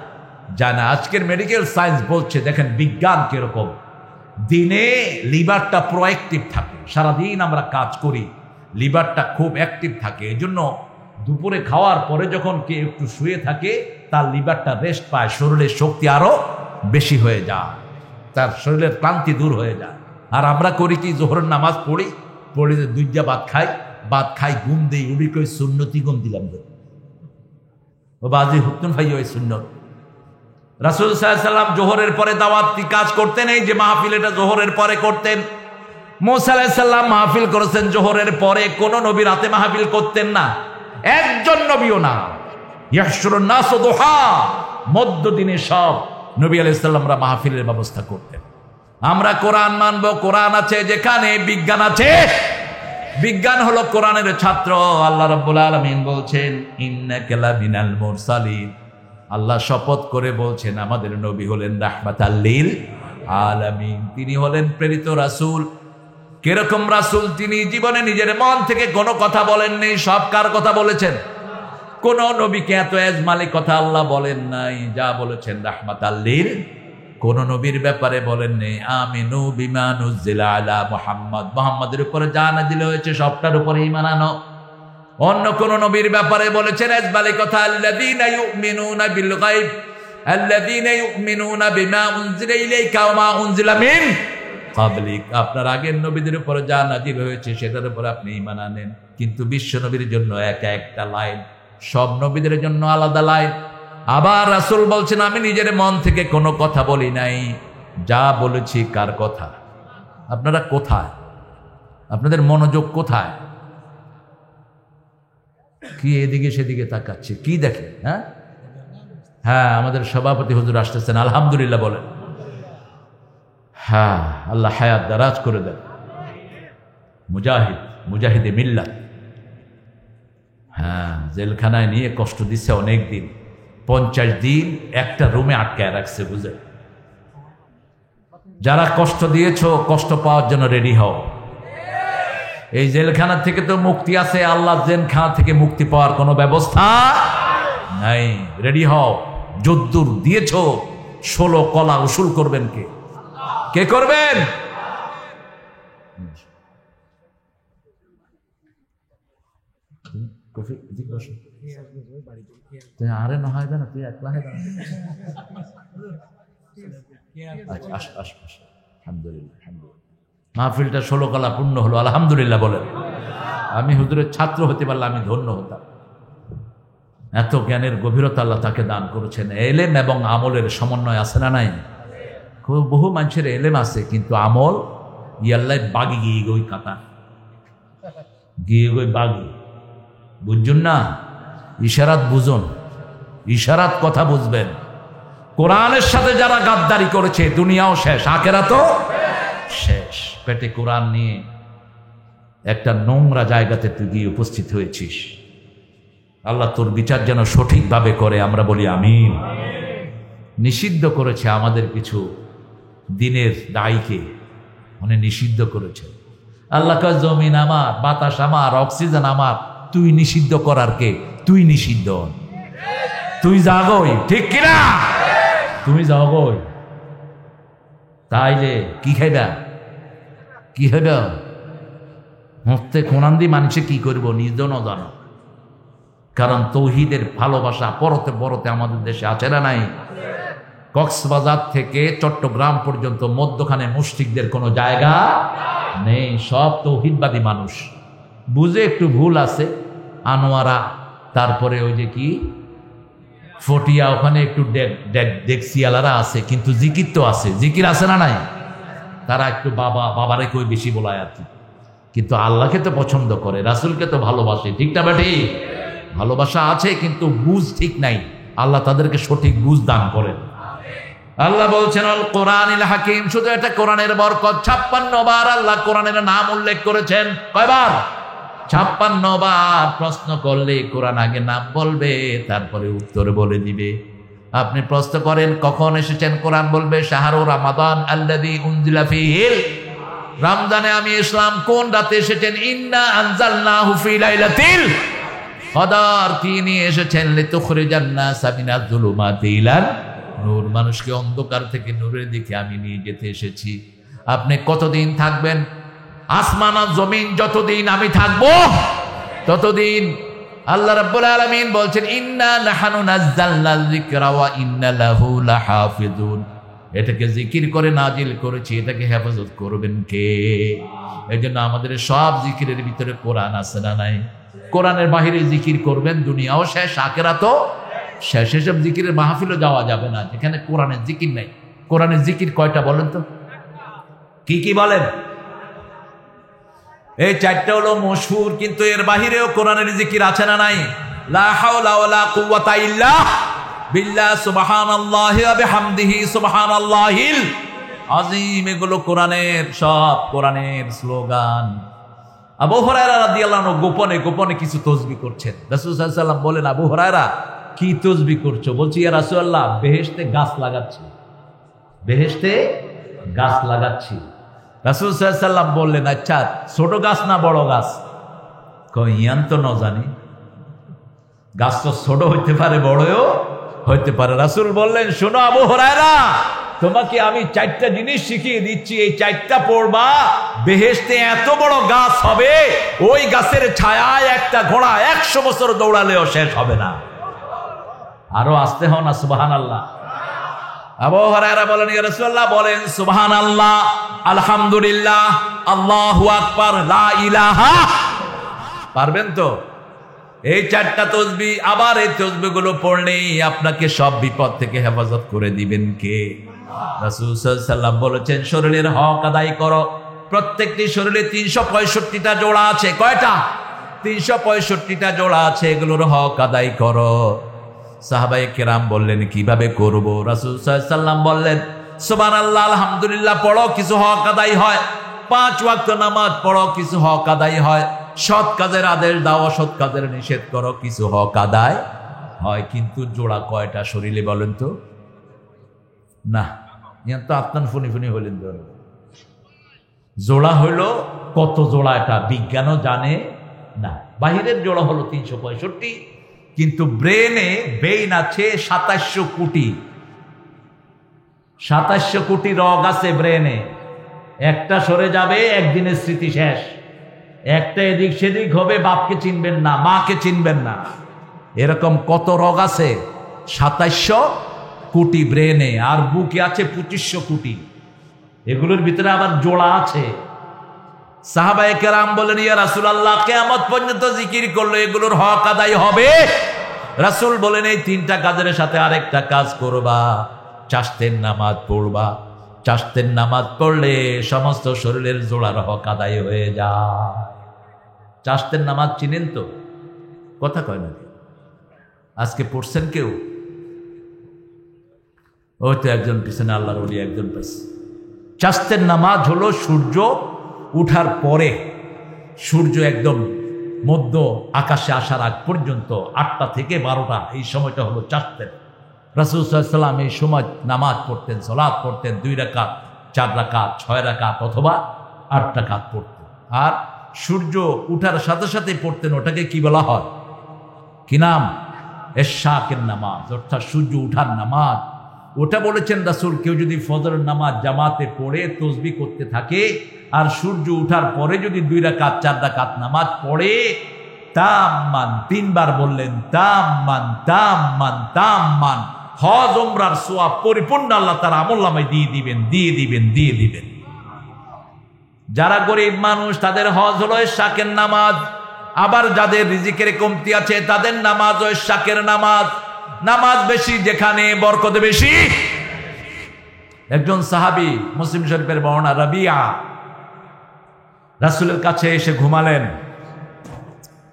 Speaker 1: যায় না। আজকের মেডিকেল সায়েন্স বলছে, দেখেন বিজ্ঞান কিরকম, দিনে লিভারটা প্রোঅ্যাক্টিভ থাকে, সারাদিন আমরা কাজ করি, লিভারটা খুব অ্যাক্টিভ থাকে। এই জন্য দুপুরে খাওয়ার পরে যখন কেউ একটু শুয়ে থাকে তার লিভারটা রেস্ট পায়, শরীরের শক্তি আরো বেশি হয়ে যায়, তার শরীরের ক্লান্তি দূর হয়ে যায়। আর আমরা করি কি, জোহরের নামাজ পড়ি, পড়ে দুইটা ভাত খাই ঘুম দেই, উড়ি কই সুন্নতি ঘুম দিলাম ও বাজি হুকতুন ভাই, ওই সুন্নত। রাসূল সাল্লাল্লাহু আলাইহি সাল্লাম জোহরের পরে দাওয়াতি কাজ করতেন, এই যে মাহফিল, এটা জোহরের পরে করতেন। মুসা আলাইহিস সালাম মাহফিল করেছেন জোহরের পরে, কোন নবী রাতে মাহফিল করতেন না, একজন নবীও না। ইয়াহশুরুন নাস দুহা, মধ্য দিনে সব নবী আলাইহিস সালামরা মাহফিলের ব্যবস্থা করতেন। আমরা কোরআন মানব, কোরআন আছে যেখানে বিজ্ঞান আছে। বিজ্ঞান হলো কোরআনের ছাত্র। আল্লাহ রাব্বুল আলামিন বলছেন ইন্নাকা লামিনাল মুরসালিন, আল্লাহ শপথ করে বলছেন আমাদের নবী হলেন রাহমাতাল লিল আলামিন, তিনি হলেন প্রেরিত রাসূল। কিরকম রাসূল? তিনি জীবনে নিজের মন থেকে কোনো কথা বলেননি। সব কার কথা বলেছেন? কোন নবীকে এত এজমালি কথা আল্লাহ বলেন নাই, যা বলেছেন রাহমাতাল লিল। কোন নবীর ব্যাপারে বলেন নেই আমিনু বিমা নুজিলা আলা মুহাম্মদ, মুহাম্মাদের উপরে যা নাযিল হয়েছে সবটার উপরে ঈমান আনো। অন্য কোন নবীর ব্যাপারে বলেছেন এজমালি কথা, আল্লাযীনা ইউমিনুনা বিল গায়ব, আল্লাযীনা ইউমিনুনা বিমা উনজিলা ইলাইকা ওয়া মা উনজিলা মিন ক্বাবলিক, আপনার আগের নবীদের উপরে যা নাযিল হয়েছে সেটার উপর আপনি ঈমান আনেন। কিন্তু বিশ্ব নবীর জন্য একা একটা লাইন, সব নবীদের জন্য আলাদা লাইন। আবার রাসূল বলছেন আমি নিজের মন থেকে কোনো কথা বলি নাই, যা বলেছি কার কথা। আপনারা কোথায়? আপনাদের মনোযোগ কোথায়? কি এদিকে সেদিকে তাকাচ্ছে, কি দেখে? হ্যাঁ, আমাদের সভাপতি হুজুর আসতেছেন, আলহামদুলিল্লাহ বলেন। হ্যাঁ, আল্লাহ হায়াত দারাজ করে দেন। মুজাহিদে মিল্লাত। হ্যাঁ, জেলখানায় নিয়ে কষ্ট দিচ্ছে অনেক দিন, 50 দিন একটা রুমে আটকায় রাখছে, বুঝে? যারা কষ্ট দিয়েছ, কষ্ট পাওয়ার জন্য রেডি হও। এই জেলখানা থেকে তো মুক্তি আছে, আল্লাহ জেলখানা থেকে মুক্তি পাওয়ার কোনো ব্যবস্থা নাই। রেডি হও, যদ্দুর দিয়েছ 16 কলা উসুল করবেন কে? কে করবেন? আরে না হয় না, তুই একলা হয় না। মাহফিলটা 16 কলা পূর্ণ হলো, আলহামদুলিল্লাহ বলেন। আমি হুজুরের ছাত্র হতে পারলে আমি ধন্য হতাম। এত জ্ঞানের গভীরতা আল্লাহ তাকে দান করেছেন। এলেম এবং আমলের সমন্বয় আছে না নাই? বহু মানুষের এলেম আছে কিন্তু আমল ইয়াল্লাই বাগি গিয়ে গই কাতা গিয়ে গই বাগি, বুঝুন না? ইশারাত বুঝুন, ইশারাত কথা বুঝবেন। কোরআনের সাথে যারা গাদ্দারি করেছে দুনিয়াও শেষ, আখিরাতও শেষ। পেটে কোরআন নিয়ে একটা নোংরা জায়গাতে তুই গিয়ে উপস্থিত হয়েছিস। আল্লাহ তোর বিচার যেন সঠিকভাবে করে, আমরা বলি আমিন। নিষিদ্ধ করেছে আমাদের কিছু দিনের দায়ীকে, মানে নিষিদ্ধ করেছে। আল্লাহ কয় জমিন আমার, বাতাস আমার, অক্সিজেন আমার, তুই নিষিদ্ধ করার কে? তুই নিষিদ্ধ। তুই জাগই, ঠিক কিনা? তুমি জাগই, তাইলে কি খাইবা? কি খাইবা? হতে কোরআন দিয়ে মানুষে কি করব নিজেও না জানো। কারণ তৌহিদের ভালোবাসা পরতে পরতে আমাদের দেশে আছে না নাই? কক্সবাজার থেকে চট্টগ্রাম পর্যন্ত মধ্যখানে মুশরিকদের কোনো জায়গা নেই, সব তৌহিদবাদী মানুষ। বুঝে একটু ভুল আছে, আনোয়ারা, তারপরে ওই যে কি ফটিয়া, ওখানে একটু ডেক্সিয়ালারা আছে, কিন্তু জিকির তো আছে, জিকির আছে না নাই? তারা একটু বাবারে কই বেশি বলায় আর কি, কিন্তু আল্লাহকে তো পছন্দ করে, রাসূলকে তো ভালোবাসে, ঠিক না বেটি? ভালোবাসা আছে কিন্তু বুঝ ঠিক নাই। আল্লাহ তাদেরকে সঠিক বুঝ দান করেন। আল্লাহ বলছেন আল কোরআনিল হাকিম, শুধু এটা কোরআনের বরকত। 56 বার আল্লাহ কোরআনের নাম উল্লেখ করেছেন। কয়বার? 56 বার। প্রশ্ন করলে কোরআন আগে নাম বলবে, তারপরে উত্তর বলে দিবে। আপনি প্রশ্ন করেন কখন এসেছেন, কোরআন বলবে শাহরু রমাদান আল্লাযী উনজিলা ফীহিল, রমজানে আমি ইসলাম কোন রাতে এসেছেন, ইন্না আনজালনাহু ফী লাইলাতিল কদর, কি নিয়ে এসেছেন, লিতুখরিজান নাসা মিনাজ যুলুমাতি ইলান নূর, মানুষকে অন্ধকার থেকে নূরের দিকে আমি নিয়ে যেতে এসেছি। আপনি কতদিন থাকবেন? আসমান আর জমিন যতদিন আমি থাকবো ততদিন। আল্লাহ রাব্বুল আলামিন বলছেন ইন্না নাহনু নাযালনা যিকরা ওয়া ইন্না লাহু লাহাফিজুন, এটাকে জিকির করে নাজিল করেছি, এটাকে হেফাজত করবেন কে? এজন্য আমাদের সব জিকিরের ভিতরে কোরআন আছে না নাই? কোরআনের বাহিরে জিকির করবেন, দুনিয়াও শেষ, আখিরাতও শেষ। সেসব জিকিরের মাহফিলও যাওয়া যাবে না যেখানে কোরআনের জিকির নাই। কোরআনের জিকির কয়টা বলেন তো? কি কি বলেন? এই 4টা হলো মশহুর, কিন্তু এর বাহিরেও কোরআনের জিকির আছে না নাই? লা হাওলা ওয়ালা কুওয়াতা ইল্লা বিল্লাহ, সুবহানাল্লাহি ওয়া বিহামদিহি, সুবহানাল্লাহিল আযীম, এগুলো কোরআনের, সব কোরআনের স্লোগান। আবু হুরায়রা রাদিয়াল্লাহু আনহু গোপনে গোপনে কিছু তাসবিহ করছেন। রাসূল সাল্লাল্লাহু আলাইহি ওয়াসাল্লাম বলেন, আবু হুরায়রা কি তাসবিহ করছো? বলছি ইয়া রাসূলুল্লাহ, বেহেশতে গাছ লাগাচ্ছি, বেহেশতে গাছ লাগাচ্ছি। রাসূল সাল্লাল্লাহু আলাইহি ওয়াসাল্লাম বললেন, আচ্ছা ছোট গাছ না বড় গাছ? কই ইয়ান তো না জানি, গাছ তো ছোট হইতে পারে বড়ও হইতে পারে। রাসূল বললেন, শোনো আবু হুরায়রা, তোমাকে আমি 4টা জিনিস শিখিয়ে দিচ্ছি, এই 4টা পড়বা, বেহেশতে এত বড় গাছ হবে, ওই গাছের ছায়ায় একটা ঘোড়া 100 বছর দৌড়ালেও শেষ হবে না। আরো আসতে হও না সুবহানাল্লাহ। আবু হুরায়রা বলেন, ইয়া রাসূলুল্লাহ বলেন সুবহানাল্লাহ, আলহামদুলিল্লাহ, আল্লাহু আকবার, লা ইলাহা। পারবেন তো? এই 4টা তাসবিহ, আবার এই তাসবিহগুলো পড়লেই আপনাকে সব বিপদ থেকে হেফাজত করে দিবেন কে? রাসূল সাল্লাল্লাহু আলাইহি ওয়াসাল্লাম বলেছেন, শরীরের হক আদায় করো। প্রত্যেকটি শরীরে 365টা জোড়া আছে। কয়টা? 365টা জোড়া আছে, এগুলোর হক আদায় করো। সাহাবায়ে কেরাম বললেন, কিভাবে করব? রাসূল সাল্লাল্লাহু আলাইহি ওয়াসাল্লাম বললেন, সুবহানাল্লাহ, আলহামদুলিল্লাহ পড়ো, কিছু হক আদায় হয়। 5 ওয়াক্ত নামাজ পড়ো, কিছু হক আদায় হয়। সৎ কাজের আদেশ দাও, অসৎ কাজের নিষেধ করো, কিছু হক আদায় হয়। কিন্তু জোড়া কয়টা শরীরে বলেন তো? না, ইয়ান তো আপনার ফুনি ফুনি হইলেন। জোড়া হইল কত জোড়া এটা বিজ্ঞানও জানে না। বাহিরের জোড়া হলো 365, কিন্তু ব্রেনে বেইন আছে 2700 কোটি। 2700 কোটি রগ আছে ব্রেনে। একটা সরে যাবে, একদিনের স্মৃতি শেষ। একটা এদিক সেদিক হবে, বাপকে চিনবেন না, মাকে চিনবেন না। এরকম কত রগ আছে? 2700 কোটি ব্রেনে। আর বুকে আছে 2500 কোটি। এগুলোর ভিতরে আবার জোড়া আছে। সাহাবায়ে কেরাম বলেন, ইয়া রাসূলুল্লাহ, কিয়ামত পর্যন্ত জিকির করলে এগুলোর হক আদায় হবে? রাসূল বলেন, এই 3টা কাজের সাথে আরেকটা কাজ করবা, চাশতের নামাজ পড়বা। চাশতের নামাজ পড়লে সমস্ত শরীরের জোড়ার হক আদায় হয়ে যায়। চাশতের নামাজ চিনেন তো? কথা কয় না, আজকে পড়ছেন কেউ? ওই তো একজন পিছনে আল্লাহর ওলি একজন পাইছে। চাশতের নামাজ হলো সূর্য উঠার পরে, সূর্য একদম মধ্য আকাশে আসার আগ পর্যন্ত 8টা থেকে 12টা, এই সময়টা হলো চাশতের। রাসূল সাল্লাল্লাহু আলাইহি ওয়াসাল্লাম এই সময় নামাজ পড়তেন, সালাত পড়তেন, 2 রাকাত, 4 রাকাত, 6 রাকাত অথবা 8 রাকাত পড়তেন। আর সূর্য উঠার সাথে সাথে পড়তেন, ওটাকে কি বলা হয়? কি নাম? এশাকের নামাজ, অর্থাৎ সূর্য উঠার নামাজ। ওটা বলেছেন রাসূল, কেউ যদি ফজরের নামাজ জামাতে পড়ে তসবিহ করতে থাকে আর সূর্য উঠার পরে যদি 2 রাকাত 4 রাকাত নামাজ পড়ে, তাম্মান, 3 বার বললেন, তাম্মান তাম্মান তাম্মান, হজ উমরার সওয়াব পরিপূর্ণ আল্লাহ তাআলা আমলনামায় দিয়ে দিবেন। যারা গরিব মানুষ তাদের হজ হলো এশাকের নামাজ, আবার যাদের রিজিকের কমতি আছে তাদের নামাজ ও এশাকের নামাজ। নামাজ বেশি যেখানে বরকত বেশি। একজন সাহাবী, মুসলিম শরীফের বর্ণনা, রাবিয়া রাসূলের কাছে এসে ঘুমালেন,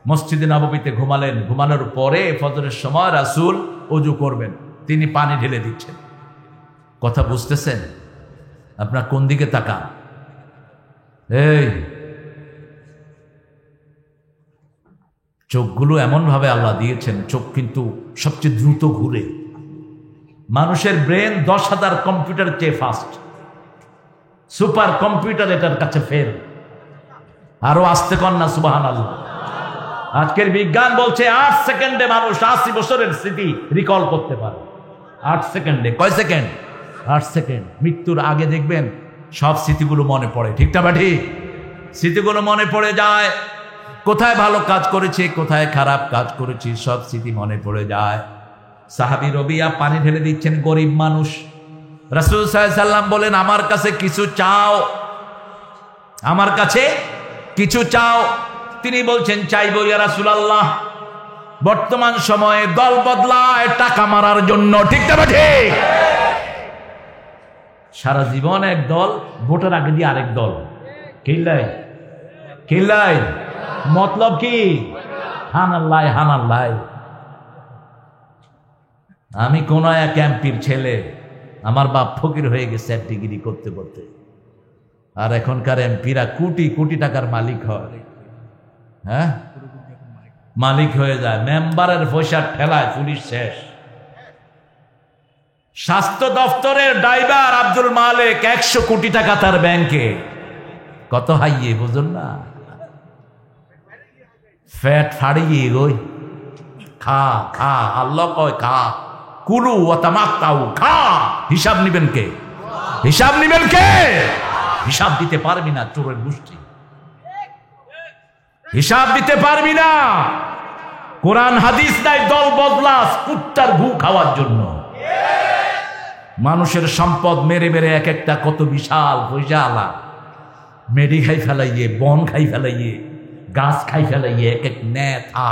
Speaker 1: মসজিদে নববীতে ঘুমালেন। ঘুমানোর পরে ফজরের সময় রাসূল ওযু করবেন, তিনি পানি ঢেলে দিচ্ছেন। কথা বুঝতেছেন? আপনার কোন দিকে তাকান? এই চোখগুলো এমন ভাবে আল্লাহ দিয়েছেন, চোখ কিন্তু সবচেয়ে দ্রুত ঘুরে। মানুষের ব্রেন 10,000 কম্পিউটার চেয়ে ফাস্ট, সুপার কম্পিউটার এটার কাছে ফেল। আরো আসতে কন্যা সুবহানাল্লাহ। আজকের বিজ্ঞান বলছে 8 সেকেন্ডে মানুষ 80 বছরের স্মৃতি রিকল করতে পারে। 8 সেকেন্ডে। কয় সেকেন্ড? 8 সেকেন্ড। মৃত্যুর আগে দেখবেন সব স্মৃতিগুলো মনে পড়ে, ঠিক না ঠিক? স্মৃতিগুলো মনে পড়ে যায়, কোথায় ভালো কাজ করেছি, কোথায় খারাপ কাজ করেছি, সব স্মৃতি মনে পড়ে যায়। সাহাবী রবিয়া পানি ঢেলে দিচ্ছেন, গরিব মানুষ। রাসূল সাল্লাল্লাহু আলাইহি সাল্লাম বলেন, আমার কাছে কিছু চাও, আমার কাছে কিছু চাও। তিনি বলছেন, চাইবো ইয়া রাসূলুল্লাহ। বর্তমান সময়ে দল বদলায় টাকা মারার জন্য, ঠিক না ঠিক? সারা জীবন এক দল, ভোটের আগে দিয়ে আরেক দল। কিল্লাই মতলব কি? হানাল্লাই। আমি কোন এক এমপির ছেলে, আমার বাপ ফকির হয়ে গেছে এক ডিগ্রি করতে করতে, আর এখনকার এমপিরা কোটি কোটি টাকার মালিক হয়। হ্যাঁ, মালিক হয়ে যায়, মেম্বারের পয়সা ঠেলায় পুলিশ শেষ। স্বাস্থ্য দপ্তরের ড্রাইভার আব্দুল মালিক 100 কোটি টাকা তার ব্যাংকে। কত হাইয়ে বুঝুন না, ফ্যাট ফাড়িয়ে গই। খা খা, আল্লাহ কয় খা, কুলু ওয়া তামাক্কাউ, খা। হিসাব নিবেন কে? হিসাব নিবেন কে? হিসাব দিতে পারবি না, চোরের গোষ্ঠী। হিসাব দিতে পারবি না। কোরআন হাদিস নাই দল বদলাস কুত্তার গু খাওয়ার জন্য। মানুষের সম্পদ মেরে মেরে এক একটা কত বিশাল পয়সাওয়ালা, মেডি খাই ফেলাইয়ে, বন খাই ফেলাইয়ে, গাছ খাই ফেলাইয়ে এক এক নেতা।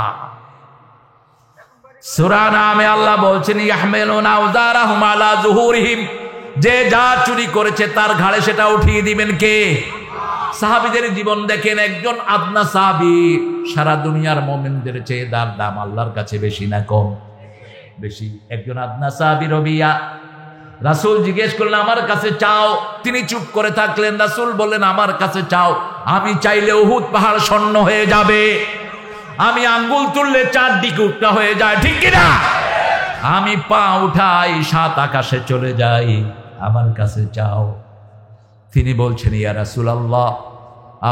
Speaker 1: সূরা নামে আল্লাহ বলছেন, ইয়াহমিলুনা আওযারাহুম আলা যুহুরিহিম, যে যা চুরি করেছে তার ঘাড়ে সেটা উঠিয়ে দিবেন কে? সাহাবীদের জীবন দেখেন, একজন আদনা সাহাবী সারা দুনিয়ার মুমিনদের চেয়ে তার দাম আল্লাহর কাছে বেশি না কম? বেশি। একজন আদনা সাহাবী রবিয়া, রাসূল জিজ্ঞেস করলেন, আমার কাছে চাও। তিনি চুপ করে থাকলেন। রাসূল বললেন, আমার কাছে চাও। আমি চাইলে উহুদ পাহাড় স্বর্ণ হয়ে যাবে, আমি আঙ্গুল তুললে 4 দিকে উল্টা হয়ে যায়, ঠিক কিনা? আমি পা উঠাই 7 আকাশে চলে যাই, আমার কাছে চাও। তিনি বলছেন, ইয়া রাসূলুল্লাহ,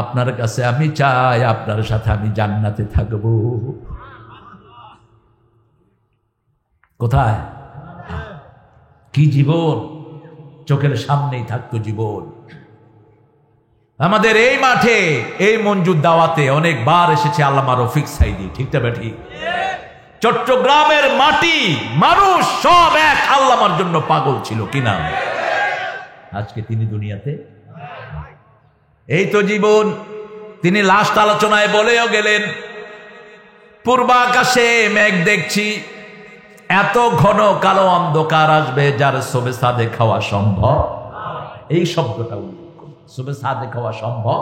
Speaker 1: আপনার কাছে আমি চাই, আপনার সাথে আমি জান্নাতে থাকব। কোথায়? কি জীবন! চোখের সামনেই থাকতো জীবন। আমাদের এই মাঠে, এই মঞ্জুর দাওয়াতে অনেকবার এসেছে আল্লামা রফিক সাইদি, ঠিক না ঠিক? চট্টগ্রামের মাটি, মানুষ সব এক আল্লামার জন্য পাগল ছিল কিনা? আজকে তিনি দুনিয়াতে। এই তো জীবন। তিনি লাস্ট আলোচনায় বলেও গেলেন, পূর্বাকাশে মেঘ দেখছি, এত ঘন কালো অন্ধকার আসবে যার শোবে সাদে খাওয়া সম্ভব। এই শব্দটা উল্লেখ করুন, শোবে সাদে খাওয়া সম্ভব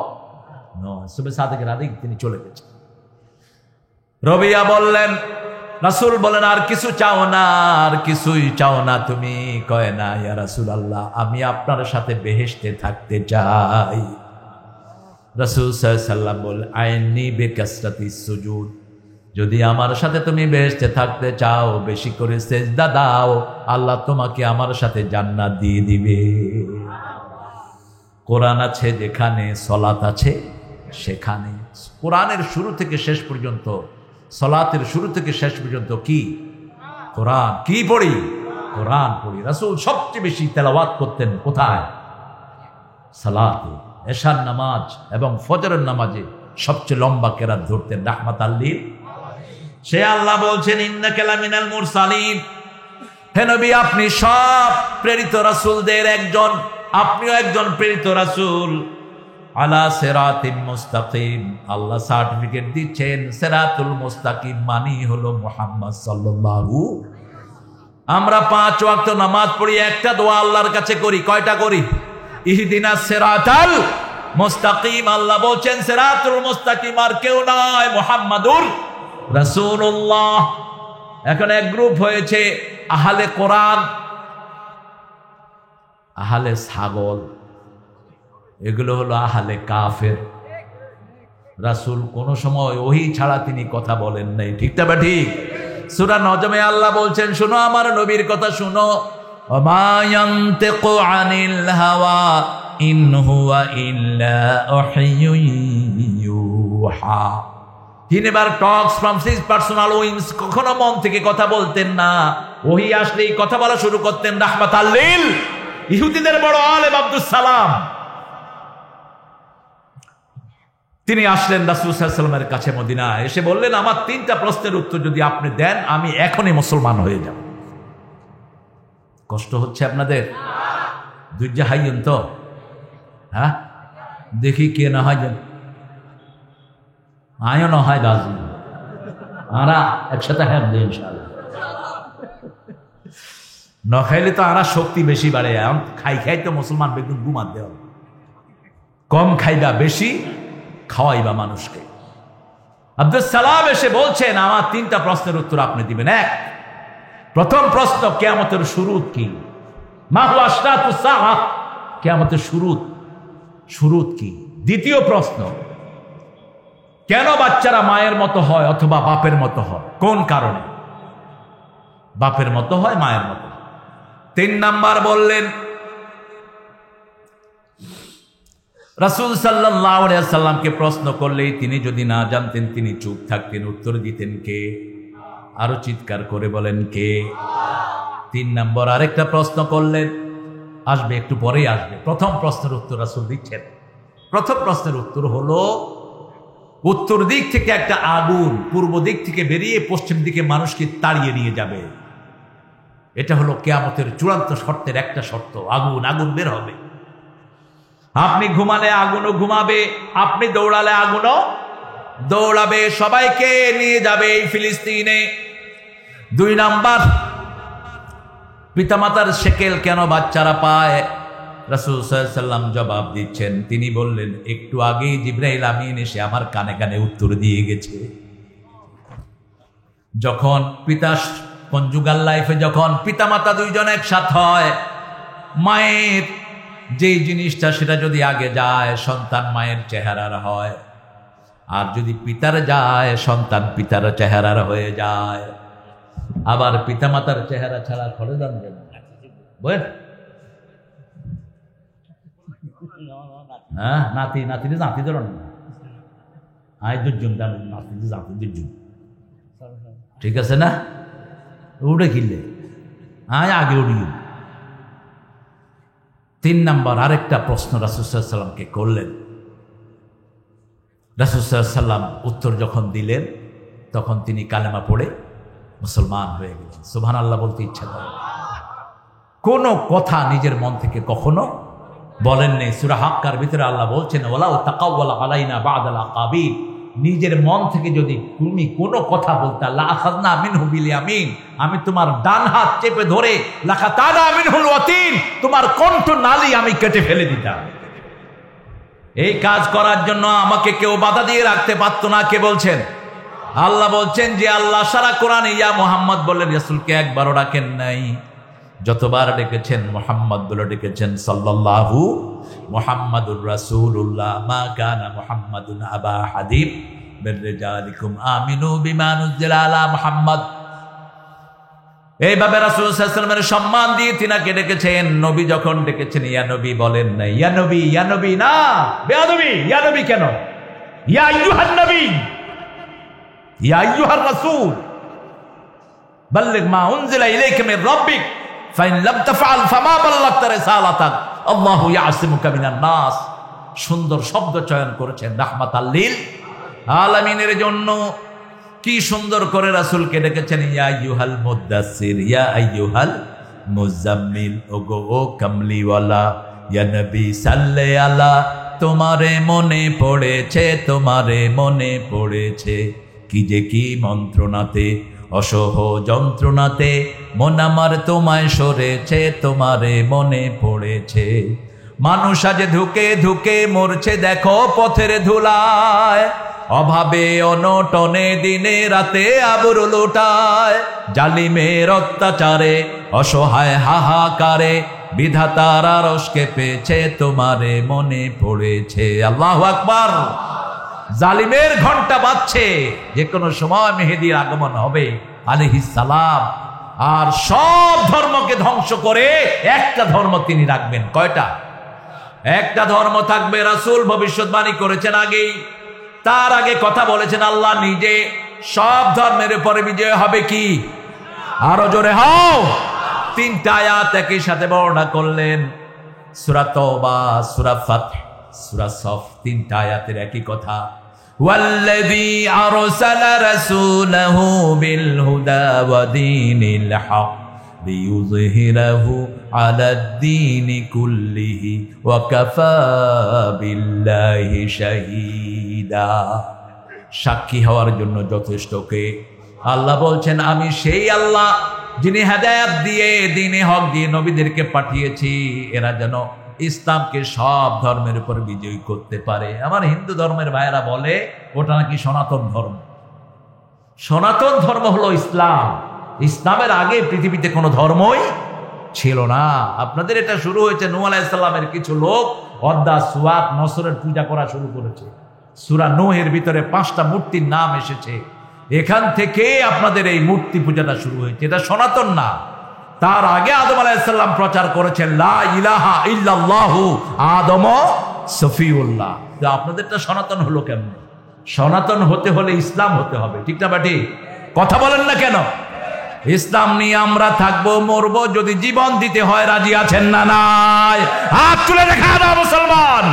Speaker 1: নয়। শোবে সাদেকের আগে তিনি চলে গেছেন। রবিয়া বললেন, রাসূল বলেন, আর কিছু চাও না? আর কিছুই চাও না তুমি? কয় না ইয়া রাসূলুল্লাহ, আমি আপনার সাথে বেহেশতে থাকতে চাই। রাসূল সাল্লাল্লাহু আলাইহি ওয়াসাল্লাম বলেন, আইনি বিকাসরাতিস সুজুদ, যদি আমার সাথে তুমি বেহেশতে থাকতে চাও, বেশি করে সেজদা দাও, আল্লাহ তোমাকে আমার সাথে জান্নাত দিয়ে দিবে। কোরআন আছে যেখানে, সালাত আছে সেখানে। কোরআনের শুরু থেকে শেষ পর্যন্ত, সালাতের শুরু থেকে শেষ পর্যন্ত কি? কোরআন। কি পড়ি? কোরআন পড়ি। রাসূল সবচেয়ে বেশি তেলাওয়াত করতেন কোথায়? সালাতে, এশার নামাজ এবং ফজরের নামাজে সবচেয়ে লম্বা কেরাত ধরতেন রাহমাতাল লিল। সে আল্লাহ বলছেন ইন্নাকা লামিনাল মুরসালিন, হে নবী আপনি সব প্রেরিত রাসূলদের একজন, আপনিও একজন প্রেরিত রাসূল। আলা সিরাতিম মুস্তাকিম, আল্লাহ সার্টিফিকেট দিচ্ছেন সিরাতুল মুস্তাকিম মানি হলো মুহাম্মদ সাল্লাল্লাহু। আমরা 5 ওয়াক্ত নামাজ পড়ি, একটা দোয়া আল্লাহর কাছে করি, কয়টা করি? ইহদিনাস সিরাতাল মুস্তাকিম। আল্লাহ বলছেন সিরাতুল মুস্তাকিম আর কেউ নয়, মুহাম্মাদুর রাসূলুল্লাহ। এখন এক গ্রুপ হয়েছে আহলে কোরআন, আহলে ছাগল, এগুলো হলো আহলে কাফের। রাসূল কোন সময় ওহী ছাড়া তিনি কথা বলেন নাই, ঠিক না? ঠিক। সূরা নজমে আল্লাহ বলছেন শোনো আমার নবীর কথা শোনো, ওমা ইয়ানতিকু আনিল হাওয়া ইন হুয়া ইল্লা ওয়াহয়ুন ইউহা। He never talks from his personal wings, কখনো মন থেকে কথা বলতেন না। ওহী আসলেই কথা বলা শুরু করতেন রাহমাতাল লিল। ইহুদিদের বড় আলেম আব্দুস সালাম, তিনি আসলেন রাসূল সাল্লাল্লাহু আলাইহি ওয়াসাল্লামের কাছে মদিনায়, এসে বললেন আমার 3টা প্রশ্নের উত্তর যদি আপনি দেন আমি এখনই মুসলমান হয়ে যাব। কষ্ট হচ্ছে আপনাদের? ধৈর্য হাইয়েন তো? হ্যাঁ, দেখি কে না হয় যেন আয়ও না হয় রাজি, আরা একসাথে হ্যাঁ দেয় ইনশাআল্লাহ। ন খাইলে তো আরা শক্তি বেশি বাড়ে, খাই খাই তো মুসলমান বেগুন ঘুমাত দেওয়া, কম খাইবা বেশি খাওয়াইবা মানুষকে। আব্দুস সালাম এসে বলছেন আমার 3টা প্রশ্নের উত্তর আপনি দিবেন। প্রথম প্রশ্ন, কিয়ামতের শুরুত কি? মা হুয়া আশরাতুস সাআহ, কিয়ামতের শুরুত কি? দ্বিতীয় প্রশ্ন, কেন বাচ্চারা মায়ের মতো হয় অথবা বাপের মতো হয়? কোন কারণে বাপের মতো হয়, মায়ের মতো? 3 নাম্বার বললেন রাসূল সাল্লাল্লাহু আলাইহি ওয়াসাল্লামকে প্রশ্ন করলেই তিনি যদি না জানতেন তিনি চুপ থাকতেন, উত্তর দিতেন কে? আরো চিৎকার করে বলেন কে? 3 নাম্বার আরেকটা প্রশ্ন করলেন, আসবে একটু পরেই আসবে। প্রথম প্রশ্নের উত্তর রাসূল দিচ্ছেন। প্রথম প্রশ্নের উত্তর হলো উত্তর দিক থেকে একটা আগুন পূর্ব দিক থেকে বেরিয়ে পশ্চিম দিকে মানুষকে তাড়িয়ে নিয়ে যাবে। এটা হলো কিয়ামতের চূড়ান্ত শর্তের একটা শর্ত, আগুন বের হবে। আপনি ঘুমালে আগুনও ঘুমাবে, আপনি দৌড়ালে আগুনও দৌড়াবে, সবাইকে নিয়ে যাবে এই ফিলিস্তিনে। 2 নাম্বার, পিতামাতার সেকেল কেন বাচ্চারা পায়? রাসূল সাল্লাল্লাহু আলাইহি ওয়াসাল্লাম জবাব দিচ্ছেন, তিনি বললেন একটু আগেই জিবরাইল আমিন এসে আমার কানে কানে উত্তর দিয়ে গেছে। যখন কনজুগাল লাইফে যখন পিতামাতা 2 জন একসাথে হয়, মায়ের যেই জিনিসটা সেটা যদি আগে যায় সন্তান মায়ের চেহারার হয়, আর যদি পিতার যায় সন্তান পিতার চেহারার হয়ে যায়। আবার পিতামাতার চেহারা ছাড়া ঘরে যান বুঝলেন? হ্যাঁ, নাতি ধরুন আয় দুর্জন নাতি দুর্জন, ঠিক আছে না? উঠে কিনলে আয় আগে উঠি। 3 নাম্বার আরেকটা প্রশ্ন রাসূল সাল্লাল্লাহু আলাইহি ওয়াসাল্লামকে করলেন। রাসূল সাল্লাল্লাহু আলাইহি ওয়াসাল্লাম উত্তর যখন দিলেন তখন তিনি কালেমা পড়ে মুসলমান হয়ে গেলেন। সুবহানাল্লাহ বলতে ইচ্ছা করে, কোনো কথা নিজের মন থেকে কখনো বলেন নেই। সূরা হাক্কার ভিতরে আল্লাহ বলছেন ওয়ালাউ তাকাওয়ালা আলাইনা বা'দাল আকাবির, নিজের মন থেকে যদি তুমি কোনো কথা বলতা লা আখাযনা মিনহু বিল ইয়ামিন, আমি তোমার ডান হাত চেপে ধরে লাকাতানা মিনহুল ওয়াতিন, তোমার কণ্ঠ নালী আমি কেটে ফেলে দিতাম। এই কাজ করার জন্য আমাকে কেউ বাধা দিয়ে রাখতে পারতো না। কে বলছেন? আল্লাহ বলছেন যে আল্লাহ সারা কোরআনে ইয়া মুহাম্মদ বলে রাসূলকে একবারও ডাকেন নাই, যতবার ডেকেছেন মুহাম্মদ বলে ডেকেছেন। সাল্লাল্লাহু মুহাম্মাদুর রাসূলুল্লাহ মা কানা মুহাম্মাদুন আবা হাদিম মির রিজালিকুম আমিনু বিমা নুজিলা আলা মুহাম্মদ। এইভাবে রাসূল সাল্লাল্লাহু আলাইহি ওয়াসাল্লামের সম্মান দিয়ে তিনাকে ডেকেছেন। নবী যখন ডেকেছেন ইয়া নবী বলেন না, ইয়া নবী না, বেয়াদবি। ইয়া নবী কেন? ইয়া আইয়ুহান নবী, ইয়া আইয়ুহার রাসূল। বাল্লিগ মা উনজিলা ইলাইকা মির রাব্বিক ফাইন লাম তাফআল ফামা বাল্লাগতা রিসালাতাক আল্লাহু ইয়াসিমুকা মিনান নাস। সুন্দর শব্দ চয়ন করেছেন রাহমাতাল লিল আলামিনের জন্য। কি সুন্দর করে রাসূলকে ডেকেছেন, ইয়া আইয়ুহাল মুদ্দাসসির, ইয়া আইয়ুহাল মুজাম্মিল, ওগো ও কামলিওয়ালা, ইয়া নবী সাল্লে আলা। তোমারে মনে পড়েছে, তোমারে মনে পড়েছে, কি যে কি মন্ত্রণাতে, অসহ যন্ত্রণাতে মন আমার তোমায় সরেছে, তোমারে মনে পড়েছে। মানুষ আজ ধুকে ধুকে মরছে দেখো পথের ধুলায়, অভাবে অনটনে দিনে রাতে আবরু লুটায়, জালিমের অত্যাচারে অসহায় হাহাকারে বিধাতার আরশকে পেয়েছে, তোমারে মনে পড়েছে। আল্লাহু আকবার। জালিমের ঘন্টা বাজছে, যে কোনো সময় মেহেদীর আগমন হবে আলাইহিস সালাম। আর সব ধর্মকে ধ্বংস করে একটা ধর্ম তিনি রাখবেন। কয়টা? একটা ধর্ম থাকবে। রাসূল ভবিষ্যৎবাণী করেছেন আগেই, তার আগে কথা বলেছেন আল্লাহ নিজে। সব ধর্মের উপরে বিজয় হবে কি? আরো জোরে হও। তিনটা আয়াত একই সাথে বর্ণনা করলেন, সূরা তাওবা, সূরা ফাতহ, সূরা সফ। তিনটা আয়াতের একই কথা। ওয়াল্লাযী আরসালা রাসূলাহু বিল হুদা ওয়া দীনিল হক লিইয়ুযহিরাহু আলাদ-দীনি কুল্লিহি ওয়া কাফা বিল্লাহি শাহীদা। সাক্ষী হওয়ার জন্য যথেষ্ট কে? আল্লাহ বলছেন, আমি সেই আল্লাহ যিনি হেদায়েত দিয়ে দ্বীনে হক দিয়ে নবীদেরকে পাঠিয়েছি, এরা যেন ইসলামকে সব ধর্মের উপর বিজয়ী করতে পারে। আমার হিন্দু ধর্মের ভাইয়েরা বলে ওটা নাকি সনাতন ধর্ম। সনাতন ধর্ম হলো ইসলাম। ইসলামের আগে পৃথিবীতে কোনো ধর্মই ছিল না। আপনাদের এটা শুরু হয়েছে নূহ আলাইহিস সালামের কিছু লোক অদ্দা সুয়াত নসরের পূজা করা শুরু করেছে। সূরা নূহের ভিতরে 5টা মূর্তির নাম এসেছে, এখান থেকে আপনাদের এই মূর্তি পূজাটা শুরু হয়েছে। এটা সনাতন না। তার আগে আদম আলাইহিস সালাম প্রচার করেছেন লা ইলাহা ইল্লাল্লাহু আদম সফিউল্লাহ। তো আপনাদেরটা সনাতন হলো কেমন? সনাতন হতে হলে ইসলাম হতে হবে, ঠিক না বাটি? কথা বলেন না কেন? ইসলাম নিয়ে আমরা থাকবো, মরবো, যদি জীবন দিতে হয় রাজি আছেন না নাই? হাত তুলে দেখা দাও মুসলমান।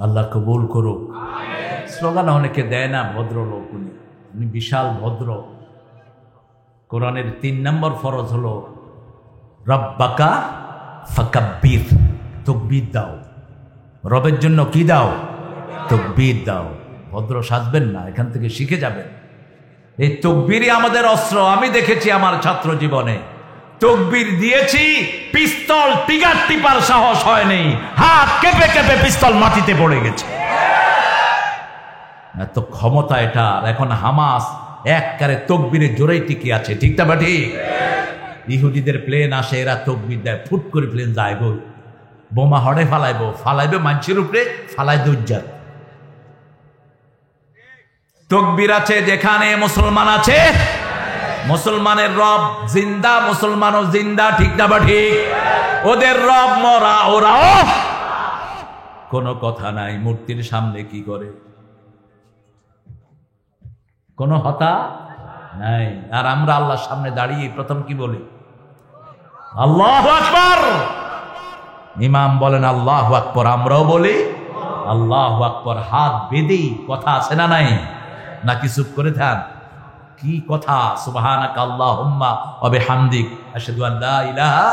Speaker 1: আল্লাহ কবুল করুক। স্লোগান অনেকে দেয় না, ভদ্রলোক উনি বিশাল ভদ্র। কোরআনের 3 নম্বর ফরজ হলো রব্বাকা ফাকাব্বির, তাকবীর দাও। রবের জন্য কি দাও? তাকবীর দাও। ভদ্র সাজবেন না, এখান থেকে শিখে যাবেন। এই তাকবীরই আমাদের অস্ত্র। আমি দেখেছি আমার ছাত্র জীবনে তাকবীর দিয়েছি, পিস্তল টিগার টিপার সাহস হয়নি, হাত কেঁপে কেঁপে পিস্তল মাটিতে পড়ে গেছে। এত ক্ষমতা এটা। এখন হামাস একবারে তাকবীরের জোরেই টিকে আছে, ঠিক না বাটি? ইহুদিদের প্লেন আসে, এরা তাকবীর দেয়, ফুট করে প্লেন যায় গো। বোমা হড়ে ফালাইবে মানুষের উপরে, ফালাই দুজ্জাত। তাকবীর আছে যেখানে মুসলমান আছে, মুসলমানের রব জিন্দা, মুসলমানও জিন্দা, ঠিক না বা ঠিক? ওদের রব মরা, ওরাও কোনো কথা নাই। মূর্তির সামনে কি করে? কোনো হতা নাই। আর আমরা আল্লাহর সামনে দাঁড়িয়ে প্রথম কি বলি? আল্লাহু আকবার। ইমাম বলেন আল্লাহু আকবার, আমরাও বলি আল্লাহু আকবার। হাত বেঁধেই কথা আছে না নাই? নাকি চুপ করে থাক? কি কথা? সুবহানাকা আল্লাহুম্মা ওয়া বিহামদিক আশহাদু আল লা ইলাহা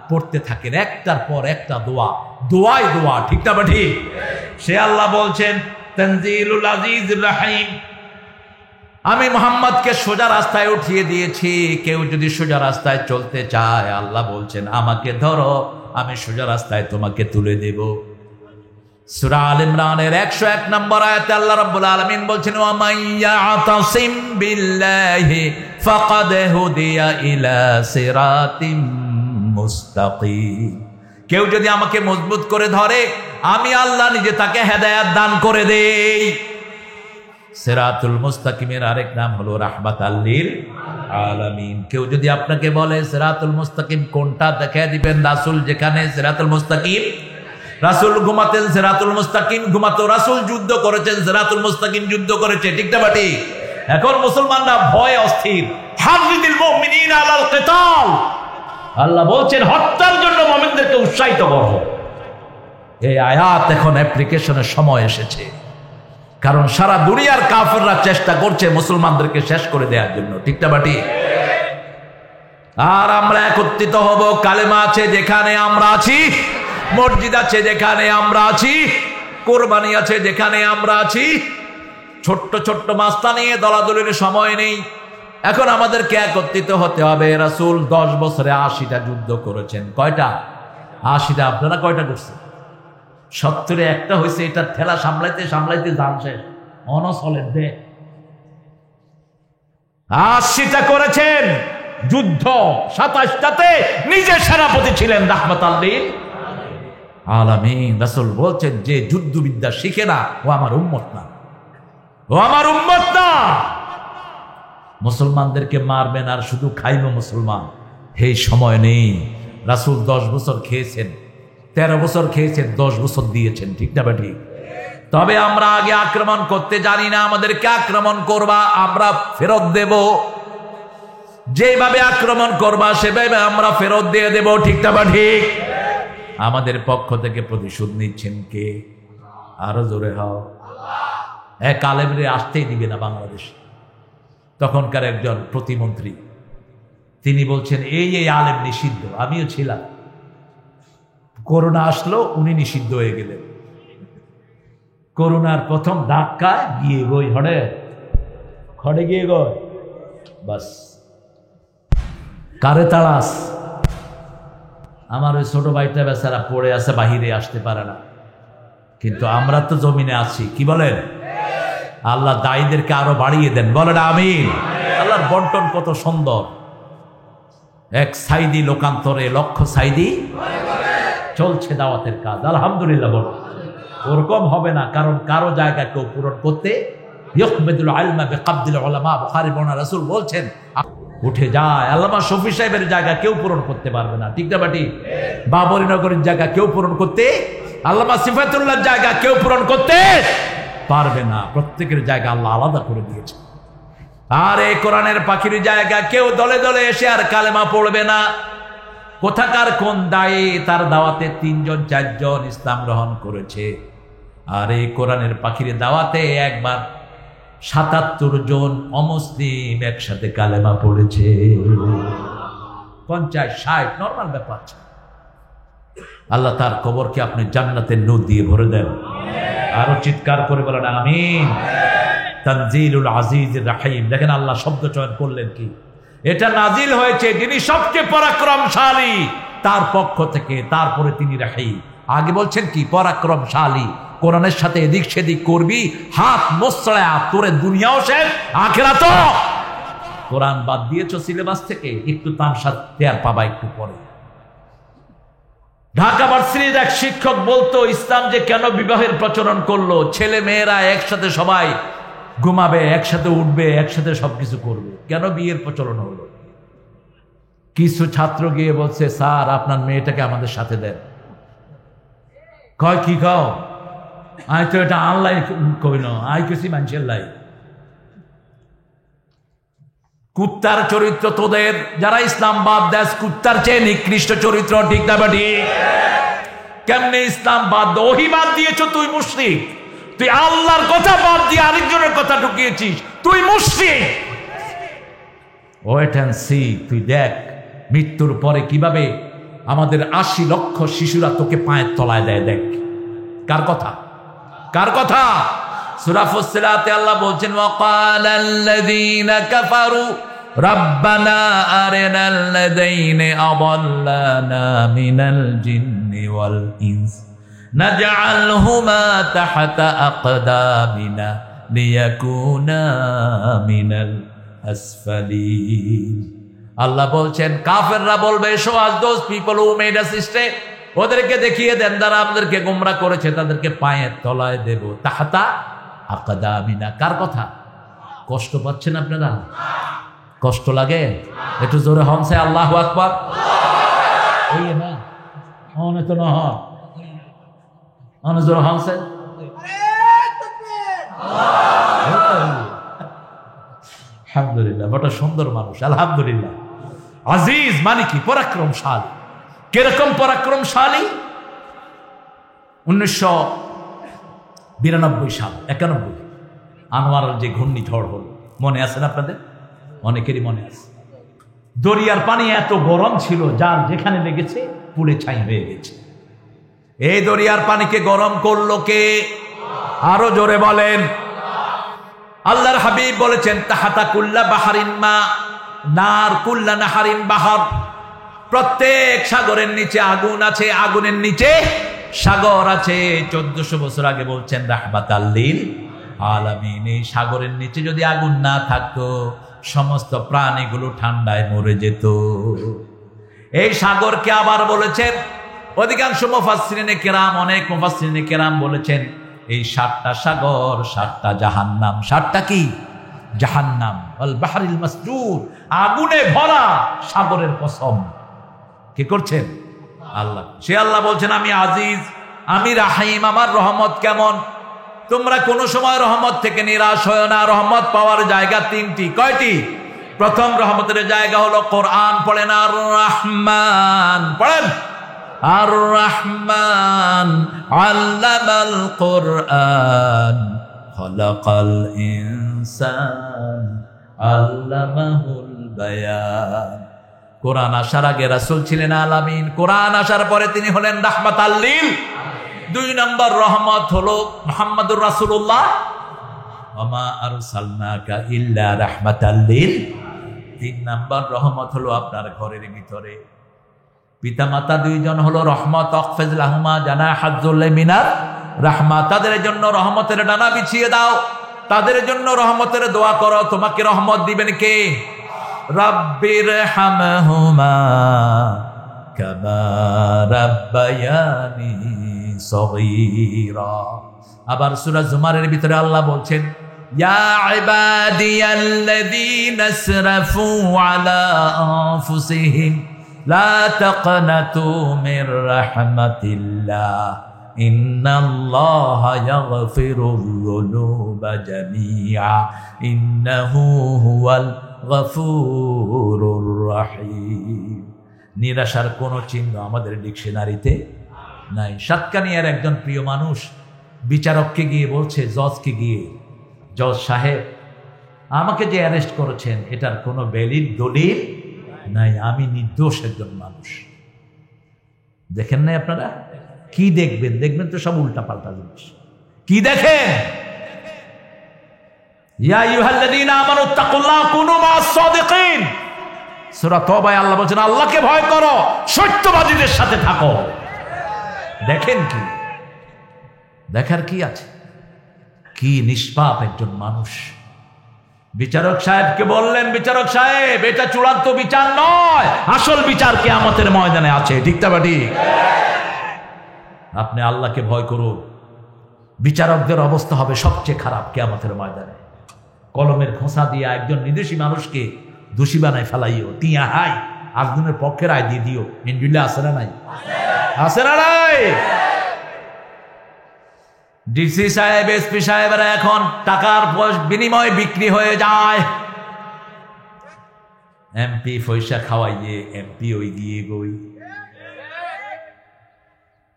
Speaker 1: পড়তে থাকেন, একটার পর একটা দোয়া, দোয়াই দোয়া, ঠিক না বাটি? সে আল্লাহ বলছেন তানজিলুল আজিজুর রহিম, আমি মুহাম্মদকে সোজা রাস্তায় উঠিয়ে দিয়েছি। কেউ যদি সোজা রাস্তায় চলতে চায়, আল্লাহ বলছেন আমাকে ধরো, আমি সোজা রাস্তায় তোমাকে তুলে দেব। সূরা আল ইমরানের 101 নম্বর আয়াতে আল্লাহ রাব্বুল আলামিন বলছেন, ওয়া মাইয়াতাসিম বিল্লাহি ফাকাদ হুদিয়া ইলা সিরাতিম মুস্তাকিম। কেউ যদি আমাকে মজবুত করে ধরে, আমি আল্লাহ নিজে তাকে হেদায়েত দান করে দেই। সিরাতুল মুস্তাকিমের আরেক নাম হলো রাহমাতাল লিল আলামিন। কেউ যদি আপনাকে বলে সিরাতুল মুস্তাকিম কোনটা, দেখায় দিবেন রাসূল যেখানে সিরাতুল মুস্তাকিম, রাসূল ঘুমাতেন সিরাতুল মুস্তাকিম ঘুমাতো, রাসূল যুদ্ধ করেছেন সিরাতুল মুস্তাকিম যুদ্ধ করেছে, ঠিক না বাটি? এখন মুসলমানরা ভয়ে অস্থির। হাফিজিল মুমিনিনা আলাল কিতাল, আল্লাহ বলছেন হত্যার জন্য মুমিনদেরকে উৎসাহিত করো। এই আয়াত এখন অ্যাপ্লিকেশনের সময় এসেছে, কারণ সারা দুনিয়ার কাফেররা চেষ্টা করছে মুসলমানদেরকে শেষ করে দেওয়ার জন্য, ঠিক না বাটি? আর আমরা একত্রিত হব। কালেমা আছে যেখানে আমরা আছি, মসজিদ আছে যেখানে আমরা আছি, কোরবানি আছে যেখানে আমরা আছি। ছোট্ট ছোট্ট মাস্তা নিয়ে দলাদলির সময় নেই। এখন আমাদেরকে একত্রিত হতে হবে। রাসূল 10 বছরে 80টা যুদ্ধ করেছেন। কয়টা? 80টা। আপনারা কয়টা করছেন? 70-এ একটা হয়েছে। এটা ঠেলা সামলাইতে সামলাইতে জান শেষ, অনসলের দে। 80টা করেছেন যুদ্ধ, 27টাতে নিজে সেনাপতি ছিলেন রাহমাতাল লিল আলামিন। রাসূল বলছেন, যে যুদ্ধবিদ্যা শিখে না ও আমার উম্মত না, ও আমার উম্মত না। মুসলমানদেরকে মারবেন আর শুধু খাইবে মুসলমান, এই সময় নেই। রাসূল 10 বছর খেয়েছেন, 13 বছর খেয়েছেন, 10 বছর দিয়েছেন, ঠিক না ঠিক? তবে আমরা আগে আক্রমণ করতে জানি না। আমাদেরকে আক্রমণ করবা, আমরা ফেরত দেব। যেভাবে আক্রমণ করবা সেভাবে আমরা ফেরত দিয়ে দেব, ঠিক না ঠিক? আমাদের পক্ষ থেকে প্রতিশোধ নিচ্ছেন কে? আরো জোরে হও। এক আলেমরে আসতেই দিবে না বাংলাদেশ। তখনকার একজন প্রতিমন্ত্রী, তিনি বলছেন এই আলেম নিষিদ্ধ। আমিও ছিলাম। করোনা আসলো, উনি নিষিদ্ধ হয়ে গেলেন। করোনার প্রথম ধাক্কায় গিয়ে গই হড়ে গিয়ে গই, বাস কারে তাড়াস। আমার ওই ছোট ভাইটা বেচারা পড়ে আছে, বাহিরে আসতে পারে না। কিন্তু আমরা তো জমিনে আছি, কি বলেন? আল্লাহ দায়ীদেরকে আরো বাড়িয়ে দেন, বলেন আমিন। আল্লাহর বন্টন কত সুন্দর। এক সাইদি লোকান্তরে লক্ষ সাইদি চলছে দাওয়াতের কাজ, আলহামদুলিল্লাহ। বল ওরকম হবে না, কারণ কারো জায়গা কেউ পূরণ করতে ইয়কবিদুল ইলমা বিকাবদিল উলামা। বুখারী বর্ণনা, রাসূল বলছেন উঠে যায়। আল্লামা শফি সাহেবের জায়গা কেউ পূরণ করতে পারবে না, ঠিক না বাটি? বাবরি নগরের জায়গা কেউ পূরণ করতে, আল্লামা সিফাতুল্লাহর জায়গা কেউ পূরণ করতে পারবে না। প্রত্যেকের জায়গা আল্লাহ আলাদা করে দিয়েছে। আর এই কোরআনের পাখির জায়গা কেউ দলে দলে এসে আর কালেমা পড়বে না। কোথাকার কোন দায়ী, তার দাওয়াতে 3জন 4জন ইসলাম গ্রহণ করেছে। আর এই কোরআনের পাখির দাওয়াতে একবার 77 জন অমুসলিম একসাথে কালেমা পড়েছে। 50-60 নরমাল ব্যাপার। আল্লাহ তার কবরকে আপনি জান্নাতের নূর দিয়ে ভরে দেন। আরো চিৎকার করে বলেন আমিন। তানজিলুল আজিজির রাহিম। দেখেন আল্লাহ শব্দ চয়ন করলেন কি? এটা নাজিল হয়েছে যিনি সবচেয়ে পরাক্রমশালী, তার পক্ষ থেকে। তারপরে তিনি রাহিম। আগে বলছেন কি? পরাক্রমশালী। কোরআনের সাথে এদিক সেদিক করবি, হাত মোছড়া, তোরে দুনিয়াও শেষ, আখিরাতও। কোরআন বাদ দিয়েছো সিলেবাস থেকে, একটু তামসা টের পাবা একটু পরে। ঢাকা ভার্সিটির এক শিক্ষক বলতো, ইসলাম যে কেন বিবাহের প্রচলন করলো? ছেলে মেয়েরা একসাথে সবাই ঘুমাবে, একসাথে উঠবে, একসাথে সবকিছু করবে, কেন বিয়ের প্রচলন হলো? কিছু ছাত্র গিয়ে বলছে, স্যার আপনার মেয়েটাকে আমাদের সাথে দেন। কয় কি খাও? আই তো এটা অনলাইন কই না, আই কেছি মানুষের লাই। কুত্তার চরিত্র তোদের, যারা ইসলাম বাদ দেয়, কুত্তার চেয়ে নিকৃষ্ট চরিত্র, ঠিক না বাটি? কেমনে ইসলাম বাদ? ওহি বাদ দিয়েছ তুই মুশরিক। তুই আল্লাহর কথা বাদ দিয়ে আরেকজনের কথা ঢুকিয়েছিস, তুই মুশরিক। Wait and see. তুই দেখ মৃত্যুর পরে কিভাবে আমাদের 80 লক্ষ শিশুরা তোকে পায়ের তলায় দেয়। দেখ কার কথা? কার কথা? সূরা ফুসসিলাতে আল্লাহ বলছেন, ওয়াকালাল্লাযীনা কাফারু রাব্বানা আরিনাল্লাযীনা আযাল্লানা মিনাল জিন্নি ওয়াল ইনস নাজআলহুমা তাহতা আকদামিনা লিয়াকুনা মিনাল আসফালিন। আল্লাহ বলছেন কাফেররা বলবে, show us those people who made us stay, ওদেরকে দেখিয়ে দেন যারা আমাদেরকে গোমরা করেছে, তাদেরকে পায়ের তলায় দেব। তাহতা আকদামিনা, কার কথা? কষ্ট পাচ্ছেন আপনারা? কষ্ট লাগে? একটু জোরে হনসে আল্লাহু আকবার। ওই না অনে তো না অনে জোরে হনসে। আলহামদুলিল্লাহ, বড় সুন্দর মানুষ, আলহামদুলিল্লাহ। আজিজ মানে কি? পরাক্রমশালী। কিরকম পরাক্রমশালী? 1992 সাল 91 আনোয়ারের যে ঘূর্ণিঝড় হল, মনে আছে না আপনাদের? অনেকেরই মনে আছে। দরিয়ার পানি এত গরম ছিল, যার যেখানে লেগেছে পুড়ে ছাই হয়ে গেছে। এই দরিয়ার পানিকে গরম করলো কে? আরো জোরে বলেন। আল্লাহর হাবিব বলেছেন তাহাতা কুল্লা বাহারিন মা নার কুল্লা নাহারিন বাহার, প্রত্যেক সাগরের নিচে আগুন আছে, আগুনের নিচে সাগর আছে। 1400 বছর আগে বলছেন রাহমাতাল লিল আলামিন। এই সাগরের নিচে যদি আগুন না থাকতো, সমস্ত প্রাণীগুলো ঠান্ডায় মরে যেত। এই সাগরকে আবার বলেছেন অধিকাংশ মুফাসসিরিনে কেরাম, অনেক মুফাসসিরিনে কেরাম বলেছেন এই 7টা সাগর 7টা জাহান্নাম। 7টা কি? জাহান্নাম। আল বাহরিল মাসজুর, আগুনে ভরা সাগরের কসম। কি করছেন? আল্লাহ। সে আল্লাহ বলছেন আমি আজিজ, আমি রাহিম, আমার রহমত কেমন? তোমরা কোনো সময় রহমত থেকে নিরাশ হয় না। রহমত পাওয়ার জায়গা 3টি। কয়টি? প্রথম রহমতের জায়গা হলো কোরআন পড়েন। আর রহমান পড়েন। আর রহমান আল্লামাল কোরআন খলাকাল ইনসান আল্লামাহুল বায়ান। কোরআন আসার আগে রাসূল ছিলেন আলামিন, কোরআন আসার পরে তিনি হলেন রাহমাতাল লিল। 2 নম্বর রহমত হলো মুহাম্মদুর রাসূলুল্লাহ, ওমা আরসালনাকা ইল্লা রাহমাতাল লিল। 3 নম্বর রহমত হলো আপনার ঘরের ভিতরে পিতামাতা 2 জন হলো রহমত। অকফিজ লাহুমা জানাহাযুল মিনার রাহমা, তাদের জন্য রহমতের ডানা বিছিয়ে দাও, তাদের জন্য রহমতের দোয়া করো। তোমাকে রহমত দিবেন কে? রাব্বির হামহুমা কামা রাব্বায়ানি সগীরা। আবার সূরা জুমারের ভিতরে আল্লাহ বলছেন ইয়া ইবাদিয়াল্লাযীনা আসরাফু আলা আনফুসিহিম লা তাকনাতু মির রাহমাতিল্লাহ ইন্নাল্লাহা ইয়াগফিরুয যুনুবা জামিআ ইন্নাহু হুয়াল গফুরুর রহিম। নিরাশার কোন চিহ্ন আমাদের ডিকশনারিতে নাই। সাতকানিয়ার একজন প্রিয় মানুষ বিচারককে গিয়ে বলছে, জজকে গিয়ে, জজ সাহেব আমাকে যে অ্যারেস্ট করেছেন এটার কোনো ভ্যালিড দলিল নাই, আমি নির্দোষ একজন মানুষ। দেখেন নাই আপনারা? কি দেখবেন? দেখবেন তো সব উল্টা পাল্টা জিনিস। কি দেখেন? ইয়া আইয়ুহাল্লাযীনা আমানুত্তাকুল্লাহ কুনু মা'আস সাদিকিন। সূরা তওবায় আল্লাহ বলেন আল্লাহকে ভয় করো, সত্যবাদীদের সাথে থাকো। দেখেন কি? দেখার কি আছে? কি নিষ্পাপ একজন মানুষ। বিচারক সাহেবকে বললেন, বিচারক সাহেব এটা চূড়ান্ত বিচার নয়, আসল বিচার কিয়ামতের ময়দানে আছে। ঠিক তা বা ঠিক? আপনি আল্লাহকে ভয় করুন। বিচারকদের অবস্থা হবে সবচেয়ে খারাপ কিয়ামতের ময়দানে। কলমের খোঁচা দিয়ে একজন নির্দোষী মানুষকে দোষী বানায় ফেলাইও, তিয়া হাই আগুনের পক্ষে রায় দিয়ে দিও। ইনবিল্লাহ আছে না নাই? আছে না নাই? ডিসি সাহেব, এসপি সাহেবরা এখন টাকার বিনিময়ে বিক্রি হয়ে যায়। এমপি পয়সা খাওয়াইয়ে এমপি ওই দিয়ে গই,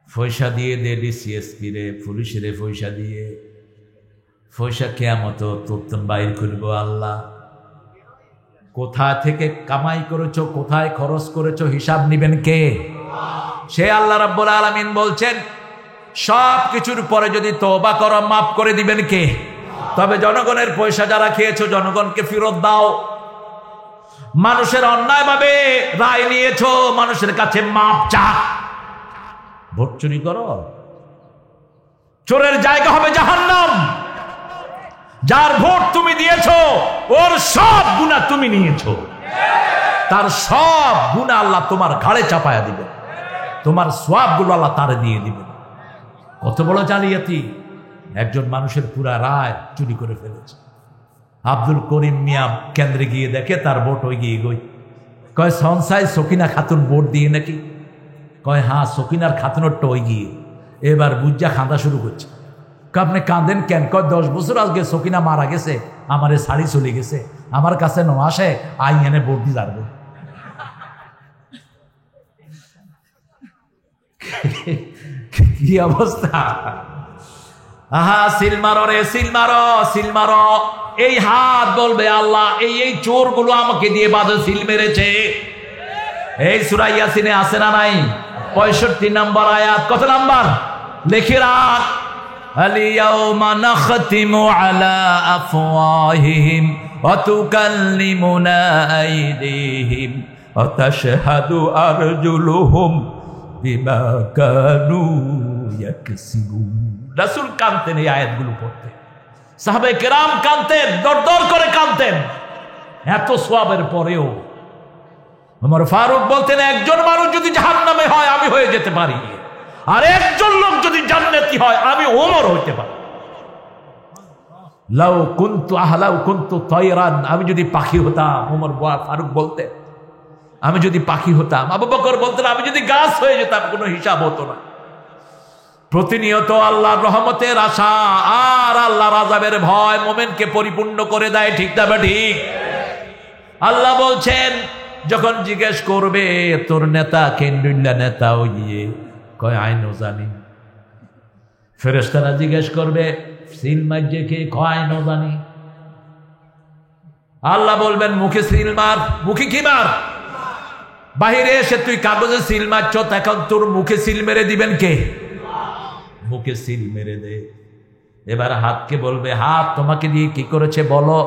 Speaker 1: পয়সা দিয়ে দে ডিসি এসপি রে, পুলিশের পয়সা দিয়ে। পয়সা কিয়ামত তোর বাইর করবো আল্লাহ। কোথা থেকে কামাই করেছো, কোথায় খরচ করেছো, হিসাব নিবেন কে? সে আল্লাহ রাব্বুল আলামিন বলছেন সব কিছুর পরে যদি তওবা করো মাফ করে দিবেন কে? তবে জনগণের পয়সা যারা খেয়েছো জনগণকে ফেরত দাও। মানুষের অন্যায়ভাবে রায় নিয়েছো, মানুষের কাছে মাপ চা। ভোট চুরি করো, চোরের জায়গা হবে জাহান্নাম। যার ভোট তুমি দিয়েছো ওর সব গুনাহ তুমি নিয়েছো, তার সব গুনাহ আল্লাহ তোমার ঘাড়ে চাপায়া দিবেন, তোমার সওয়াবগুলো আল্লাহ তারে দিয়ে দিবেন। কত বড় জালিয়াতি! একজন মানুষের পুরা রায় চুরি করে ফেলেছে। আব্দুল করিম মিয়া কেন্দ্রে গিয়ে দেখে তার ভোট হয়ে গিয়ে গই। কয় সনসাই সকিনা খাতুন ভোট দিয়ে নাকি? কয় হ্যাঁ, সকিনার খাতুনটা হয়ে গিয়ে। এবার বুঝা খাঁদা শুরু করছে। আপনি কাঁদেন কেন? কয় 10 বছর আগে সকিনা মারা গেছে, আমারে শাড়ি চলে গেছে, আমার কাছে ন আসে, আই এনে ভোট দিয়ে যাবে। কি অবস্থা! আহা, সিল মারো রে, সিল মারো, সিল মারো। এই হাত বলবে আল্লাহ এই চোরগুলো আমাকে দিয়ে বাজে সিল মেরেছে। এই সূরা ইয়াসিনে আছে না নাই? 65 নম্বর আয়াত। কত নাম্বার? লিখে রাখ। আল-ইয়াওমা নাখতিমু আলা আফওয়াহিহিম ওয়া তুকাল্লিমুনা আইদিহিম ওয়া তাশহাদু আরজুলুহুম বিমা কানু ইয়াকসিবুন। রাসূল কাঁদতেন এই আয়াতগুলো পড়তে, সাহাবায়ে কেরাম কাঁদতেন, দরদর করে কাঁদতেন। এত সওয়াবের পরেও ওমর ফারুক বলতেন, একজন মানুষ যদি জাহান্নামে হয় আমি হয়ে যেতে পারি, আর একজন লোক যদি জান্নাতি হয় আমি ওমর হইতে পারি। লাউ কুনতু তায়রান, আমি যদি পাখি হতাম। ওমর ফারুক বলতেন, আমি যদি পাখি হতাম। আবু বকর বলতেন, আমি যদি গাছ হয়ে যেতাম, কোনো হিসাব হতো না। প্রতিনিয়ত আল্লাহর রহমতের আশা আর আল্লাহর আযাবের ভয় মুমিনকে পরিপূর্ণ করে দেয়। ঠিক না ঠিক? আল্লাহ বলছেন, যখন জিজ্ঞেস করবে তোর নেতা কেন্দ্রীয় নেতা ওই কয় আইন জানি, ফেরেশতারা জিজ্ঞেস করবে সিল মাইজে কে, কয় আইন জানি। আল্লাহ বলবেন মুখে সিল মার। মুখে কি মার? বাহিরে এসে তুই কাগজে সিল মারছ, এখন তোর মুখে সিল মেরে দিবেন কে? মুখে সিল মেরে দে। এবার হাতকে বলবে, হাত তোমাকে দিয়ে কি করেছে বলো।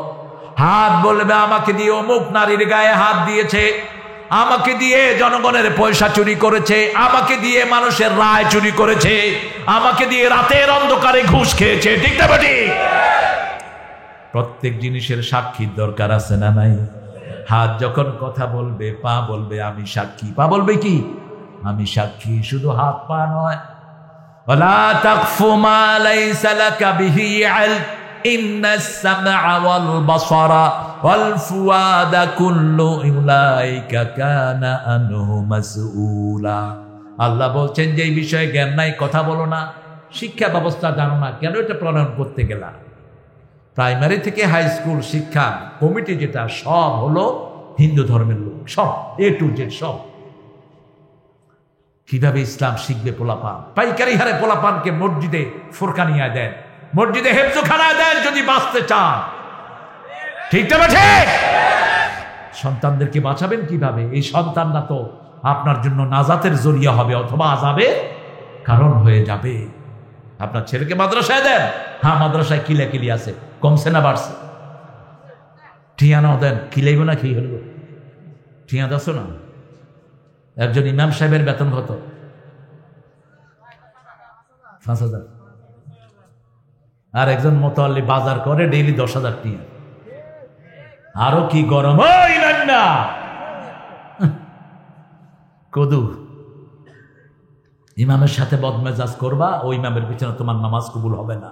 Speaker 1: হাত বলবে, আমাকে দিয়ে অমুক নারীর গায়ে হাত দিয়েছে, আমাকে দিয়ে জনগণের পয়সা চুরি করেছে, আমাকে দিয়ে মানুষের রায় চুরি করেছে, আমাকে দিয়ে রাতের অন্ধকারে ঘুষ খেয়েছে। ঠিক না ঠিক? প্রত্যেক জিনিসের সাক্ষীর দরকার আছে না নাই? হাত যখন কথা বলবে, পা বলবে আমি সাক্ষী। পা বলবে কি? আমি সাক্ষী। শুধু হাত পা নয়, ওয়ালা তাকফু মা লাইসা লাকা বিহি ইলম ইন্নাস সামআ ওয়াল বাসারা ওয়াল ফুয়াদা কুল্লু উলাইকা কানা আনহু মাসউলা। আল্লাহ বলছেন যে এই বিষয়ে জ্ঞান নাই, কথা বলো না, শিক্ষা ব্যবস্থা জানো না, কেন এটা প্রণয়ন করতে গেলা? প্রাইমারি থেকে হাই স্কুল শিক্ষা কমিটি যেটা, সব হলো হিন্দু ধর্মের লোক, সব A to Z সব। কিভাবে ইসলাম শিখবে পোলাপান? পাইকারি হারে পোলাপানকে মসজিদে ফুরকানিয়া দেন, মসজিদে হেফজখানায় দেন যদি বাঁচতে চান। ঠিক না ঠিক? সন্তানদেরকে বাঁচাবেন কিভাবে? এই সন্তানরা তো আপনার জন্য নাজাতের জরিয়া হবে অথবা আযাবের কারণ হয়ে যাবে। আপনার ছেলেকে মাদ্রাসায় দেন, হ্যাঁ মাদ্রাসায় কিলাকিলি আছে, কমছে না বাড়ছে? ঠিয়ানাও দেন, কিলাইব না কি হলো? ঠিয়া দাস না। একজন ইমাম সাহেবের বেতন কত? 5,000। আর একজন মোতাল্লি বাজার করে ডেইলি 10,000 টিয়া। আরো কি গরম! ওই না কদু ইমামের সাথে বদমেজাজ করবা, ওই ইমামের পিছনে তোমার নামাজ কবুল হবে না।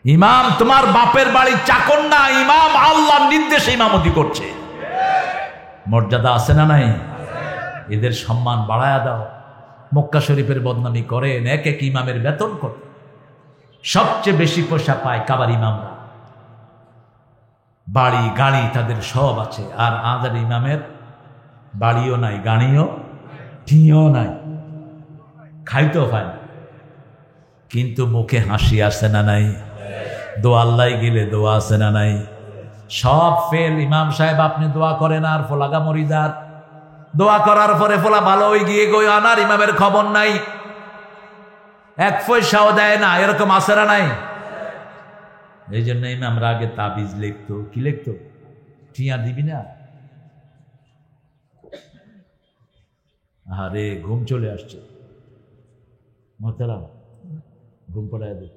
Speaker 1: ইমাম তোমার বাপের বাড়ির চাকর না, ইমাম আল্লাহর নির্দেশে ইমামতি করছে। মর্যাদা আছে না নাই? এদের সম্মান বাড়ায়া দাও। মক্কা শরীফের বদনামি করেন, এক এক ইমামের বেতন কত? সবচেয়ে বেশি পয়সা পায় কাবার ইমামরা। বাড়ি গাড়ি তাদের সব আছে, আর আমাদের ইমামের বাড়িও নাই, গাড়িও টিও নাই, খাইতেও পায় না, কিন্তু মুখে হাসি আসে না নাই? দোয়া আল্লাহ গেলে দোয়া আছে না নাই? সব ফেল। ইমাম সাহেব আপনি দোয়া করেন আর ফোলাগা মরিদার, দোয়া করার পরে ফোলা ভালো হয়ে গিয়ে গই আনার ইমামের খবর নাই, এক পয়সাও দেয় না, এরকম আছে না নাই? এই জন্য ইমামরা আগে তাবিজ লিখতো। কি লিখতো? টিয়া দিবি না? আরে ঘুম চলে আসছে। মোহতারাম ঘুম পড়ায় দে।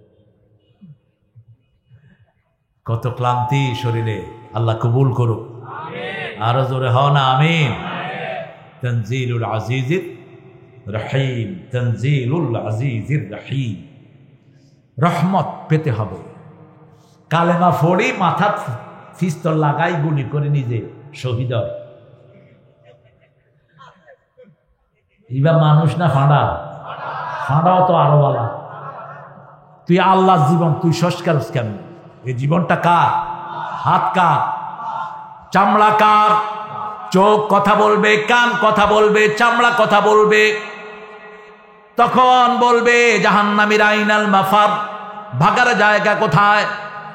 Speaker 1: কত ক্লান্তি শরীরে, আল্লাহ কবুল করুক। আরো জোরে হও না আমিন। তানজিলুল আজিজির রহিম, তানজিলুল আজিজির রহিম। রহমত পেতে হবে। কালেমা ফড়ি মাথা ফিস্তল লাগাই গুলি করে নিজে শহীদ হয়। এবার মানুষ না ফাঁড়া, ফাঁড়াও তো আরো বলা। তুই আল্লাহ জীবন তুই সংস্কার কেন? এই জীবনটা কার? হাত কার? চামড়া কার? চোখ কথা বলবে, কান কথা বলবে, চামড়া কথা বলবে। তখন বলবে জাহান্নামীর আইনাল মাফার, ভাগার জায়গা কোথায়,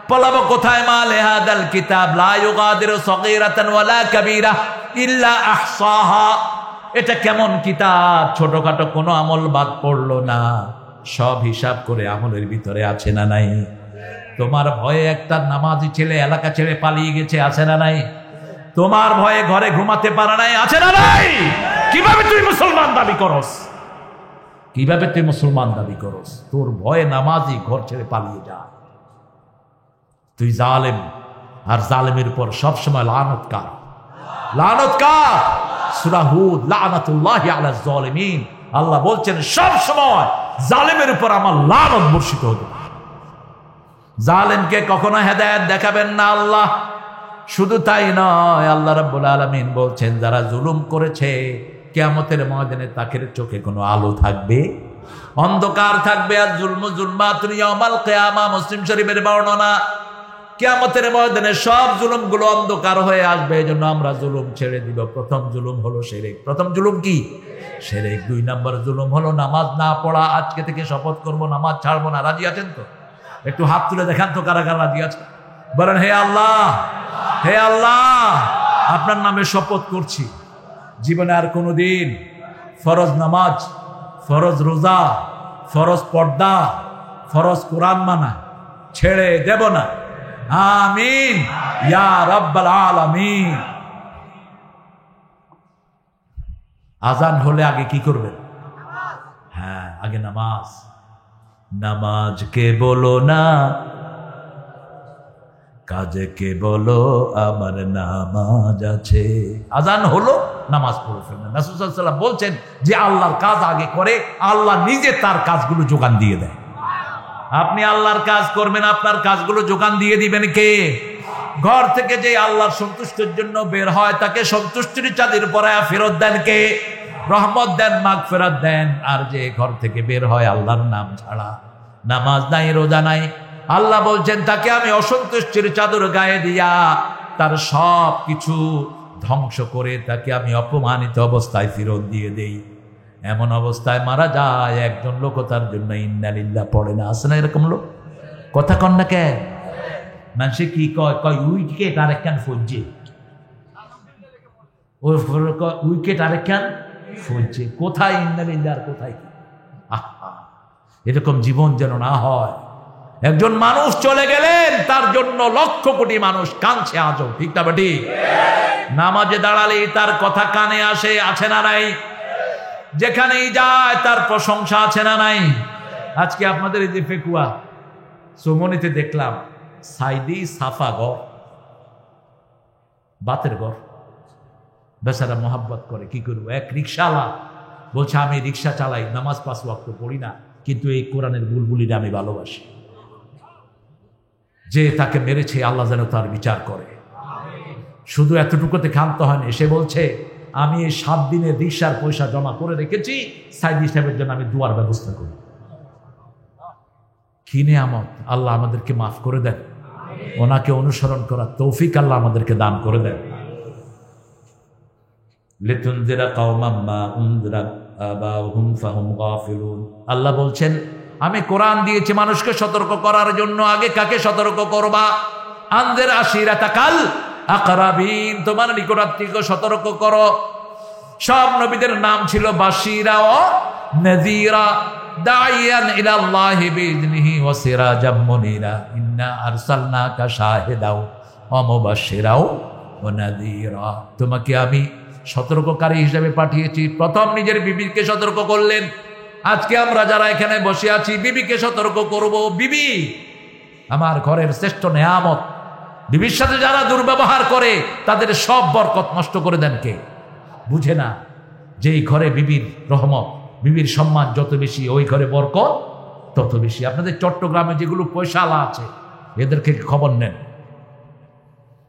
Speaker 1: পলাবো কোথায়? মা লিহাদাল কিতাব লা ইউগাদিরু সগীরাতান ওয়ালা কাবীরা ইল্লা আহসাহা। এটা কেমন কিতাব, ছোটখাটো কোনো আমল বাদ পড়লো না, সব হিসাব করে আমলের ভিতরে আছে না নাই? তোমার ভয়ে একটা নামাজি ছেলে এলাকা ছেড়ে পালিয়ে গেছে, আছে না নাই? তোমার ভয়ে ঘরে ঘুমাতে পারে নাই, আছে না নাই? কিভাবে তুই মুসলমান দাবি করস? কিভাবে তুই মুসলমান দাবি করস? তোর ভয়ে নামাজি ঘর ছেড়ে পালিয়ে যা। তুই জালেম, আর জালেমের উপর সবসময় লানত কার? লানত কার? সূরা হুদ, লানাতুল্লাহি আলাজ জালিমিন। আল্লাহ বলছেন সব সময় জালেমের উপর আমার লানত বর্ষিত হবে। জালেমকে কখনো হেদায়েত দেখাবেন না আল্লাহ। শুধু তাই নয়, আল্লাহ রাব্বুল আলামিন বলছেন যারা জুলুম করেছে কিয়ামতের ময়দানে তাদের চোখে কোনো আলো থাকবে, অন্ধকার থাকবে। আর জুলমু জুলমাতুন ইয়াউমাল কিয়ামা, মুসলিম শরীফের বর্ণনা। কিয়ামতের ময়দানে সব জুলুমগুলো অন্ধকার হয়ে আসবে। এজন্য আমরা জুলুম ছেড়ে দিব। প্রথম জুলুম হলো শিরক। প্রথম জুলুম কি? শিরক। 2 নম্বর জুলুম হলো নামাজ না পড়া। আজকে থেকে শপথ করব নামাজ ছাড়বো না। রাজি আছেন তো? একটু হাত তুলে দেখান তো কারা কারা রাজি আছেন। বলেন হে আল্লাহ, হে আল্লাহ, আপনার নামে শপথ করছি জীবনে আর কোনোদিন ফরজ নামাজ, ফরজ রোজা, ফরজ পর্দা, ফরজ কোরআন মানা ছেড়ে দেব না। আমিন ইয়া রাব্বাল আলামিন। আজান হলে আগে কি করবেন? হ্যাঁ, আগে নামাজ। নামাজকে বলো না, কাজকে বলো আমার নামাজ আছে। আজান হলো, নামাজ পড়ে ফেলবেন। রাসূল সাল্লাল্লাহু আলাইহি ওয়াসাল্লাম বলছেন যে আল্লাহর কাজ আগে করে, আল্লাহ নিজে তার কাজগুলো যোগান দিয়ে দেয়। আপনি আল্লাহর কাজ করবেন, আপনার কাজগুলো যোগান দিয়ে দিবেন কে? ঘর থেকে যে আল্লাহর সন্তুষ্টির জন্য বের হয় তাকে সন্তুষ্টির চাদর পরায়া ফেরত দেন কে? রহমত দেন, মাগফিরাত দেন। আর যে ঘর থেকে বের হয় আল্লাহর নাম ছাড়া, নামাজ নাই, রোজা নাই, আল্লাহ বলছেন তাকে আমি অসন্তুষ্টির চাদর গায়ে দিয়া তার সব কিছু ধ্বংস করে তাকে আমি অপমানিত অবস্থায় ফেরত দিয়ে দেই। এমন অবস্থায় মারা যায় একজন লোক, তার জন্য ইন্না লিল্লাহ পড়ে না। আছে না এরকম লোক? কথা কন না কেন? মানুষে কি কয়? কয় উইকেট আরেকখান ফৌজে, উইকেট আরেকখান ফৌজে। কোথায় ইন্না লিল্লাহ আর কোথায় কি? আহা, এরকম জীবন যেন না হয়। একজন মানুষ চলে গেলেন, তার জন্য লক্ষ কোটি মানুষ কাঁদছে আজও। ঠিক না বেটি? নামাজে দাঁড়ালেই তার কথা কানে আসে, আছে না নাই? যেখানেই যায় তার প্রশংসা, আছে না নাই? আজকে আপনাদের এই যে ফেকুয়া সুমনিতে দেখলাম সাইদি সাফা ঘর, বাতের ঘর, বেচারা মোহাব্বত করে। কি করবো? এক রিক্সাওয়ালা বলছে আমি রিক্সা চালাই, নামাজ 5 ওয়াক্ত পড়ি না, কিন্তু এই কোরআনের বুলবুলিটা আমি ভালোবাসি। যে তাকে মেরেছে আল্লাহ যেন তার বিচার করে। শুধু এতটুকুতে ক্ষান্ত হয়নি, সে বলছে আমি এই 7 দিনের রিক্সার পয়সা জমা করে রেখেছি, সাইদি সাহেবের জন্য আমি দুয়ার ব্যবস্থা করি। কি নিয়ামত! আল্লাহ আমাদেরকে মাফ করে দেন, ওনাকে অনুসরণ করার তৌফিক আল্লাহ আমাদেরকে দান করে দেন। লিতুনজিরা কওমান মা উনজিরা আবাহুম ফাহুম গাফিলুন। আল্লাহ বলছেন আমি কোরআন দিয়েছি মানুষকে সতর্ক করার জন্য। আগে কাকে সতর্ক করবা? আনজির আশিরাতাকাল আকরাবিন, তোমার নিকটাত্মীয়কে সতর্ক করো। সব নবীদের নাম ছিল বাশিরা ও নাযীরা, দাইয়ান ইলাল্লাহি বিইذনিহি ওয়া সিরাজাম মুনীরা। ইন্না আরসালনাকা শাহিদাও ওয়া মুবাশশিরাও ওয়া নাযীরা। তোমাকে আমি সতর্ককারী হিসেবে পাঠিয়েছি। প্রথম নিজের বিবিকে সতর্ক করলেন, আজকে আমরা যারা এখানে বসে আছি বিবিকে সতর্ক করব, বিবি আমার ঘরের শ্রেষ্ঠ নেয়ামত। বিবির সাথে যারা দুর্ব্যবহার করে তাদের সব বরকত নষ্ট করে দেন কে? বুঝে না যেই ঘরে বিবির রহমত, বিবির সম্মান যত বেশি, ওই ঘরে বরকত তত বেশি। আপনাদের চট্টগ্রামে যেগুলো পয়সাওয়ালা আছে এদেরকে খবর নেন,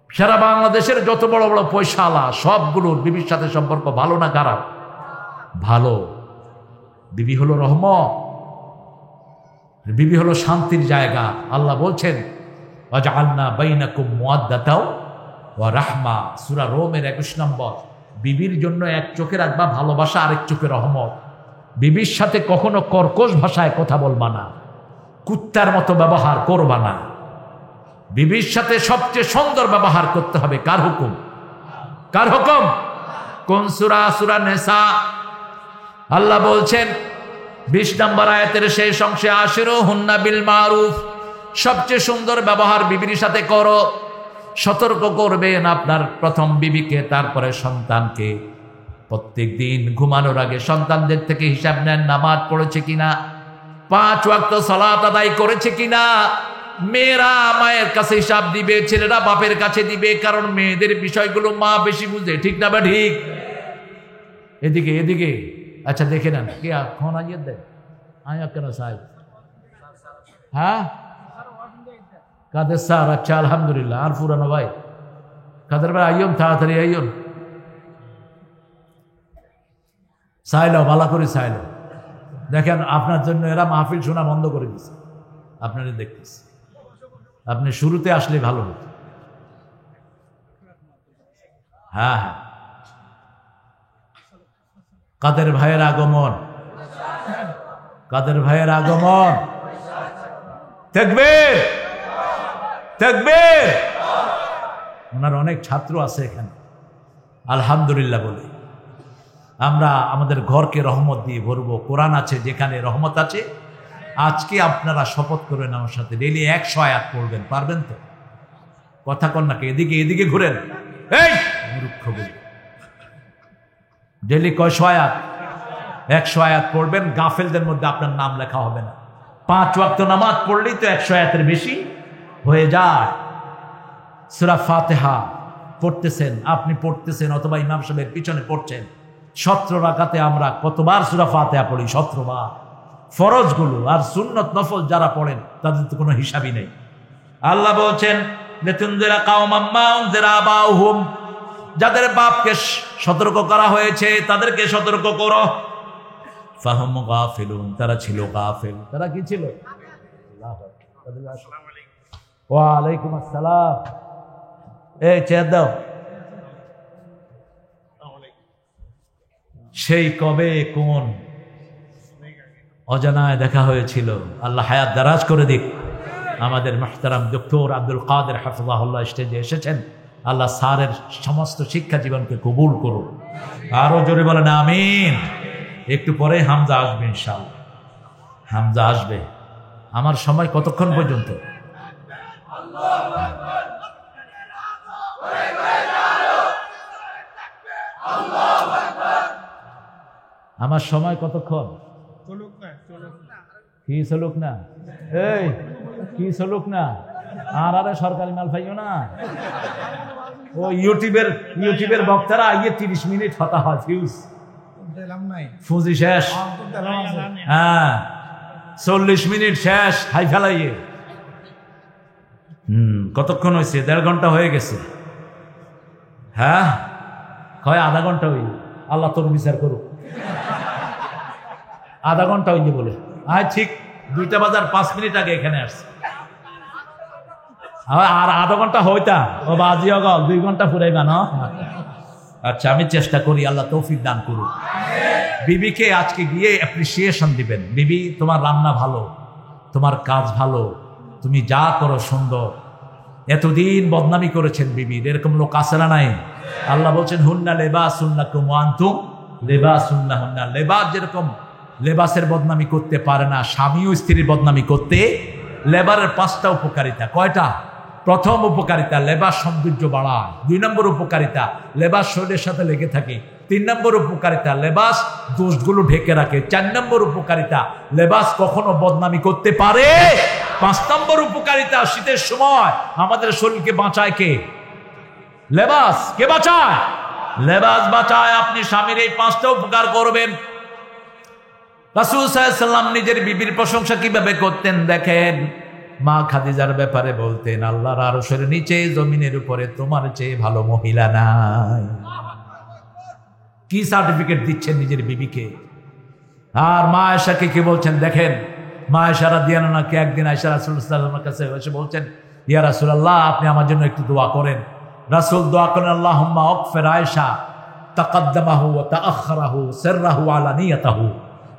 Speaker 1: সারা বাংলাদেশের যত বড় বড় পয়সাওয়ালা সবগুলোর বিবির সাথে সম্পর্ক ভালো না খারাপ? ভালো। বিবি হলো রহমত, বিবি হলো শান্তির জায়গা। আল্লাহ বলছেন ওয়াজআলনা বাইনাকুম মুওয়াদ্দাতাও ওয়া রাহমা, সূরা রোমের 21 নম্বর। বিবির জন্য এক চোখে রাখবা ভালোবাসা, আরেক চোখে রহমত। বিবির সাথে কখনো কর্কশ ভাষায় কথা বলবা না, কুত্তার মতো ব্যবহার করবা না। বিবির সাথে সবচেয়ে সুন্দর ব্যবহার করতে হবে। কার হুকুম? কার হুকুম? কোন সূরা? সূরা নিসা। আল্লাহ বলছেন 20 নম্বর আয়াতের শেষ অংশে, আশিরুহুন্না বিল মারুফ, সবচেয়ে সুন্দর ব্যবহার বিবির সাথে করো। সতর্ক করবেন আপনার প্রথম বিবিকে, তারপরে সন্তানকে। প্রত্যেক দিন ঘুমানোর আগে সন্তানদের থেকে হিসাব নেন, নামাজ পড়েছে কিনা, 5 ওয়াক্ত সালাত আদায় করেছে কিনা। মেয়েরা মায়ের কাছে হিসাব দিবে, ছেলেরা বাপের কাছে দিবে, কারণ মেয়েদের বিষয়গুলো মা বেশি বুঝে। ঠিক না বা ঠিক? এদিকে এদিকে, আচ্ছা দেখে নেন কে এখন আইয়ে দেয় আয়া কেন সাহেব? হ্যাঁ কাদের স্যার? আচ্ছা আলহামদুলিল্লাহ। আর পুরানো ভাই কাদের ভাই আইয়ন, তাড়াতাড়ি আইয়ন, চাইলো ভালো করে চাইলো। দেখেন আপনার জন্য এরা মাহফিল শোনা বন্ধ করে দিচ্ছে, আপনারা দেখতেছি। আপনি শুরুতে আসলে ভালো হতো। হ্যাঁ হ্যাঁ, কাদের ভাইয়ের আগমন, কাদের ভাইয়ের আগমন। তাকবীর তাকবীর। ওনার অনেক ছাত্র আছে এখানে, আলহামদুলিল্লাহ বলে আমরা আমাদের ঘরকে রহমত দিয়ে ভরবো। কোরআন আছে যেখানে রহমত আছে। আজকে আপনারা শপথ করবেন আমার সাথে, ডেইলি 100 আয়াত পড়বেন। পারবেন তো? কথা কন নাকি? এদিকে এদিকে ঘুরেন, এই মূর্খ বলি। ডেইলি 100 আয়াত? 100 আয়াত পড়বেন। গাফেলদের মধ্যে আপনার নাম লেখা হবে না। 5 ওয়াক্ত নামাজ পড়লেই তো 100 আয়াতের বেশি হয়ে যায়। সূরা ফাতিহা পড়তেছেন, আপনি পড়তেছেন অথবা ইমাম সাহেবের পিছনে পড়ছেন। 17 রাকাতে আমরা কতবার সূরা ফাতিহা পড়ি? 17 বার। ফরজগুলো আর সুন্নত নফল যারা পড়েন তাদের তো কোনো হিসাবই নেই। আল্লাহ বলছেন লিতুনজিরা কাওমান মা উনজিরা আবাউহুম, যাদের বাপকে সতর্ক করা হয়েছে তাদেরকে সতর্ক করো। ফাহুম গাফিলুন, তারা ছিল গাফিল। তারা কি ছিল? ওয়া আলাইকুম আসসালাম। এই চেয়ার দাও। সেই কবে কোন অজানায় দেখা হয়েছিল। আল্লাহ হায়াত দারাজ করে দিক। আমাদের মুহতারাম ডক্টর আব্দুল কাদের হাফিজাহুল্লাহ স্টেজে এসেছেন। আল্লাহ স্যারের সমস্ত শিক্ষা জীবনকে কবুল করুন। আরো জোরে বলেন আমিন। একটু পরে হামজা আসবে ইনশাআল্লাহ। হামজা আসবে। আমার সময় কতক্ষণ পর্যন্ত? আমার সময় কতক্ষণ? কি চলুক না? এই কি চলুক না? আর আরে সরকারি মাল পাইও না। ও ইউটিউবের বক্তারা আইয়ে 30 মিনিট হতা হয়, ফিউজ ফুজি শেষ। হ্যাঁ 40 মিনিট শেষ, হাই ফেলাইয়ে। কতক্ষণ হয়েছে? 1.5 ঘন্টা হয়ে গেছে। হ্যাঁ কয় আধা ঘন্টা হইল। আল্লাহ তোর বিচার করুক। আধা ঘন্টা হইলে বলে ঠিক 2টা বাজার 5 মিনিট আগে এখানে আসছে। আর আধা ঘন্টা হইতা ও বাজি গল 2 ঘন্টা ফুরাইবা না। আচ্ছা আমি চেষ্টা করি, আল্লাহ তৌফিক দান করুন। বিবিকে আজকে গিয়ে অ্যাপ্রিসিয়েশন দিবেন। বিবি তোমার রান্না ভালো, তোমার কাজ ভালো, তুমি যা করো সুন্দর। এতদিন বদনামি করেছেন বিবির, এরকম লোক আছে না নাই? আল্লাহ বলছেন হুন্না লিবাসুন লাকুম ওয়া আনতুম লিবাসুন লাহুন্না। লেবাস যেরকম লেবাসের বদনামি করতে পারে না, স্বামীও স্ত্রীর বদনামি করতে। লেবারের 5টা উপকারিতা। কয়টা? প্রথম উপকারিতা লেবাস সৌন্দর্য বাড়ায়। 2 নম্বর উপকারিতা লেবাস শরীরের সাথে লেগে থাকে, 3 নম্বর উপকারিতা, লেবাস দোষগুলো ঢেকে রাখে। 4 নম্বর উপকারিতা, লেবাস কখনো বদনামি করতে পারে। 5 নম্বর উপকারিতা, শীতের সময় আমাদের শরীরকে বাঁচায় কে? লেবাস। কে বাঁচায়? লেবাস বাঁচায়। আপনি স্বামীর এই 5টা উপকার করবেন। রাসূল সাল্লাল্লাহু আলাইহি ওয়াসাল্লাম নিজের বিবির প্রশংসা কিভাবে করতেন দেখেন। মা খাদিজার ব্যাপারে বলতেন, আল্লাহর আরশের নিচে জমিনের উপরে তোমার চেয়ে ভালো মহিলা নাই। কি সার্টিফিকেট দিচ্ছেন নিজের বিবিকে। আর মা আয়েশাকে কি বলছেন দেখেন। মা আয়েশা রাদিয়াল্লাহু আনহা একদিন আয়েশা রাসূলুল্লাহ সাল্লাল্লাহু আলাইহি ওয়াসাল্লামের কাছে এসে বলছেন, ইয়া রাসূলুল্লাহ, আপনি আমার জন্য একটু দোয়া করেন। রাসূল দোয়া করেন, আল্লাহুম্মা আগফির আয়েশা তাকাদ্দামাহু ওয়া তাআখারাহু সিররাহু আলানিয়াতাহু।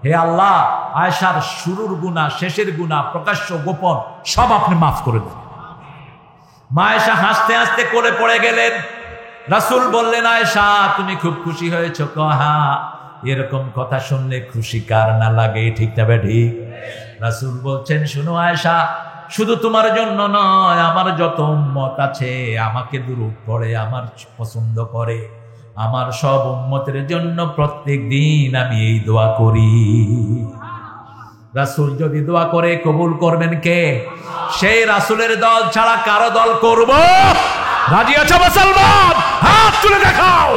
Speaker 1: হে আল্লাহ, আয়েশার শুরুর গুনাহ, শেষের গুনাহ, প্রকাশ্য গোপন সব আপনি মাফ করে দেন। মা আয়েশা হাসতে হাসতে কোলে পড়ে গেলেন। রাসূল বললেন, আয়েশা তুমি খুব খুশি হয়েছো? হ্যাঁ। এরকম কথা শুনলে খুশি কার না লাগে, ঠিক না ঠিক? রাসূল বলছেন, শুনো আয়েশা, শুধু তোমার জন্য নয়, আমার যত উম্মত আছে আমাকে দুরূদ পড়ে, আমার পছন্দ করে, আমার সব উম্মতের জন্য প্রত্যেক দিন আমি এই দোয়া করি। রাসূল যদি দোয়া করে কবুল করবেন কে? সেই রাসূলের দল ছাড়া কারো দল করব? রাজি আছো মুসলমান? হাত তুলে দেখাও।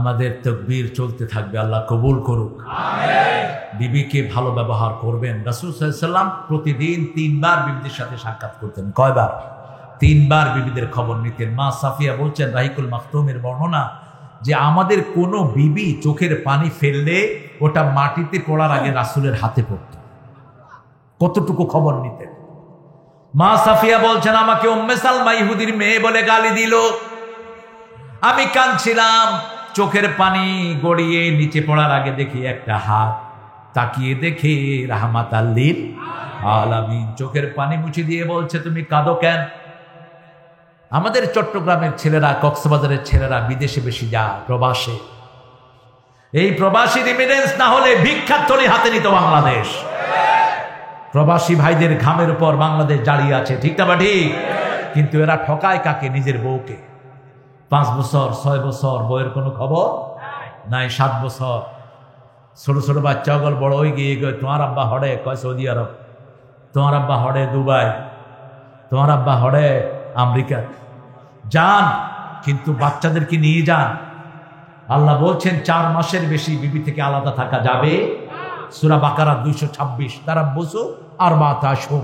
Speaker 1: আমাদের তাকবীর চলতে থাকবে, আল্লাহ কবুল করুক। আমিন। বিবিকে ভালো ব্যবহার করবেন। রাসূল সাল্লাল্লাহু আলাইহি ওয়াসাল্লাম প্রতিদিন 3 বার বিবিদের সাথে সাক্ষাৎ করতেন। কয়বার? 3 বার বিবিদের খবর নিতেন। মা সাফিয়া বলছেন রাহিকুল মাখতুমের বর্ণনা, যে আমাদের কোনো বিবি চোখের পানি ফেললে ওটা মাটিতে পড়ার আগে রাসূলের হাতে পড়ত। কতটুকু খবর নিতেন। মা সাফিয়া বলছেন, আমাকে উম্মে সালমা ইহুদির মেয়ে বলে গালি দিল, আমি কাঁদছিলাম, চোখের পানি গড়িয়ে নিচে পড়ার আগে দেখি একটা হাত, তাকিয়ে দেখে রাহমাতাল লিল আলামিন চোখের পানি মুছে দিয়ে বলছে, তুমি কাঁদো কেন? আমাদের চট্টগ্রামের ছেলেরা, কক্সবাজারের ছেলেরা বিদেশে বেশি যায়, প্রবাসে। এই প্রবাসী রিমিটেন্স না হলে ভিক্ষার থলি হাতে নিত বাংলাদেশ। প্রবাসী ভাইদের ঘামের উপর বাংলাদেশ দাঁড়িয়ে আছে, ঠিক না ঠিক? কিন্তু এরা ঠকায় কাকে? নিজের বউকে। 5 বছর 6 বছর বউয়ের কোনো খবর নাই। 7 বছর ছোট ছোট বাচ্চা গল বড় হয়ে গিয়ে তোমার আব্বা হড়ে কয় সৌদি আরব, তোমার আব্বা হড়ে দুবাই, তোমার আব্বা হড়ে আমেরিকা। যান, কিন্তু বাচ্চাদেরকে নিয়ে যান। আল্লাহ বলছেন 4 মাসের বেশি বিবি থেকে আলাদা থাকা যাবে। সূরা বাকারা 226। তারা বসো আর বাত আসো।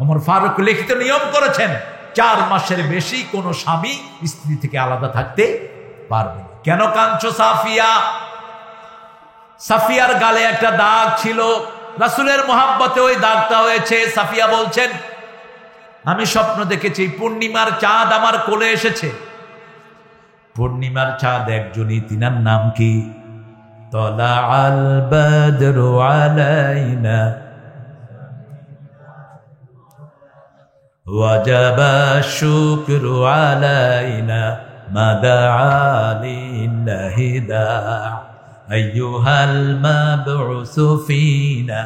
Speaker 1: ওমর ফারুক লিখিত নিয়ম করেছেন, 4 মাসের বেশি কোনো স্বামী স্ত্রী থেকে আলাদা থাকতে পারবে না। কেন কাঁদছো সাফিয়া? সাফিয়ার গালে একটা দাগ ছিল, রাসূলের মহাব্বতে ওই দাগটা হয়েছে। সাফিয়া বলছেন, আমি স্বপ্ন দেখেছি পূর্ণিমার চাঁদ আমার কোলে এসেছে। পূর্ণিমার চাঁদ একজনই, তিনার নাম কি? তলাআল বদরু আলাইনা ওয়াজাবা শুকরু আলাইনা মাদআ লিল্লাহি দা আইয়ুহাল মাবউসু ফিনা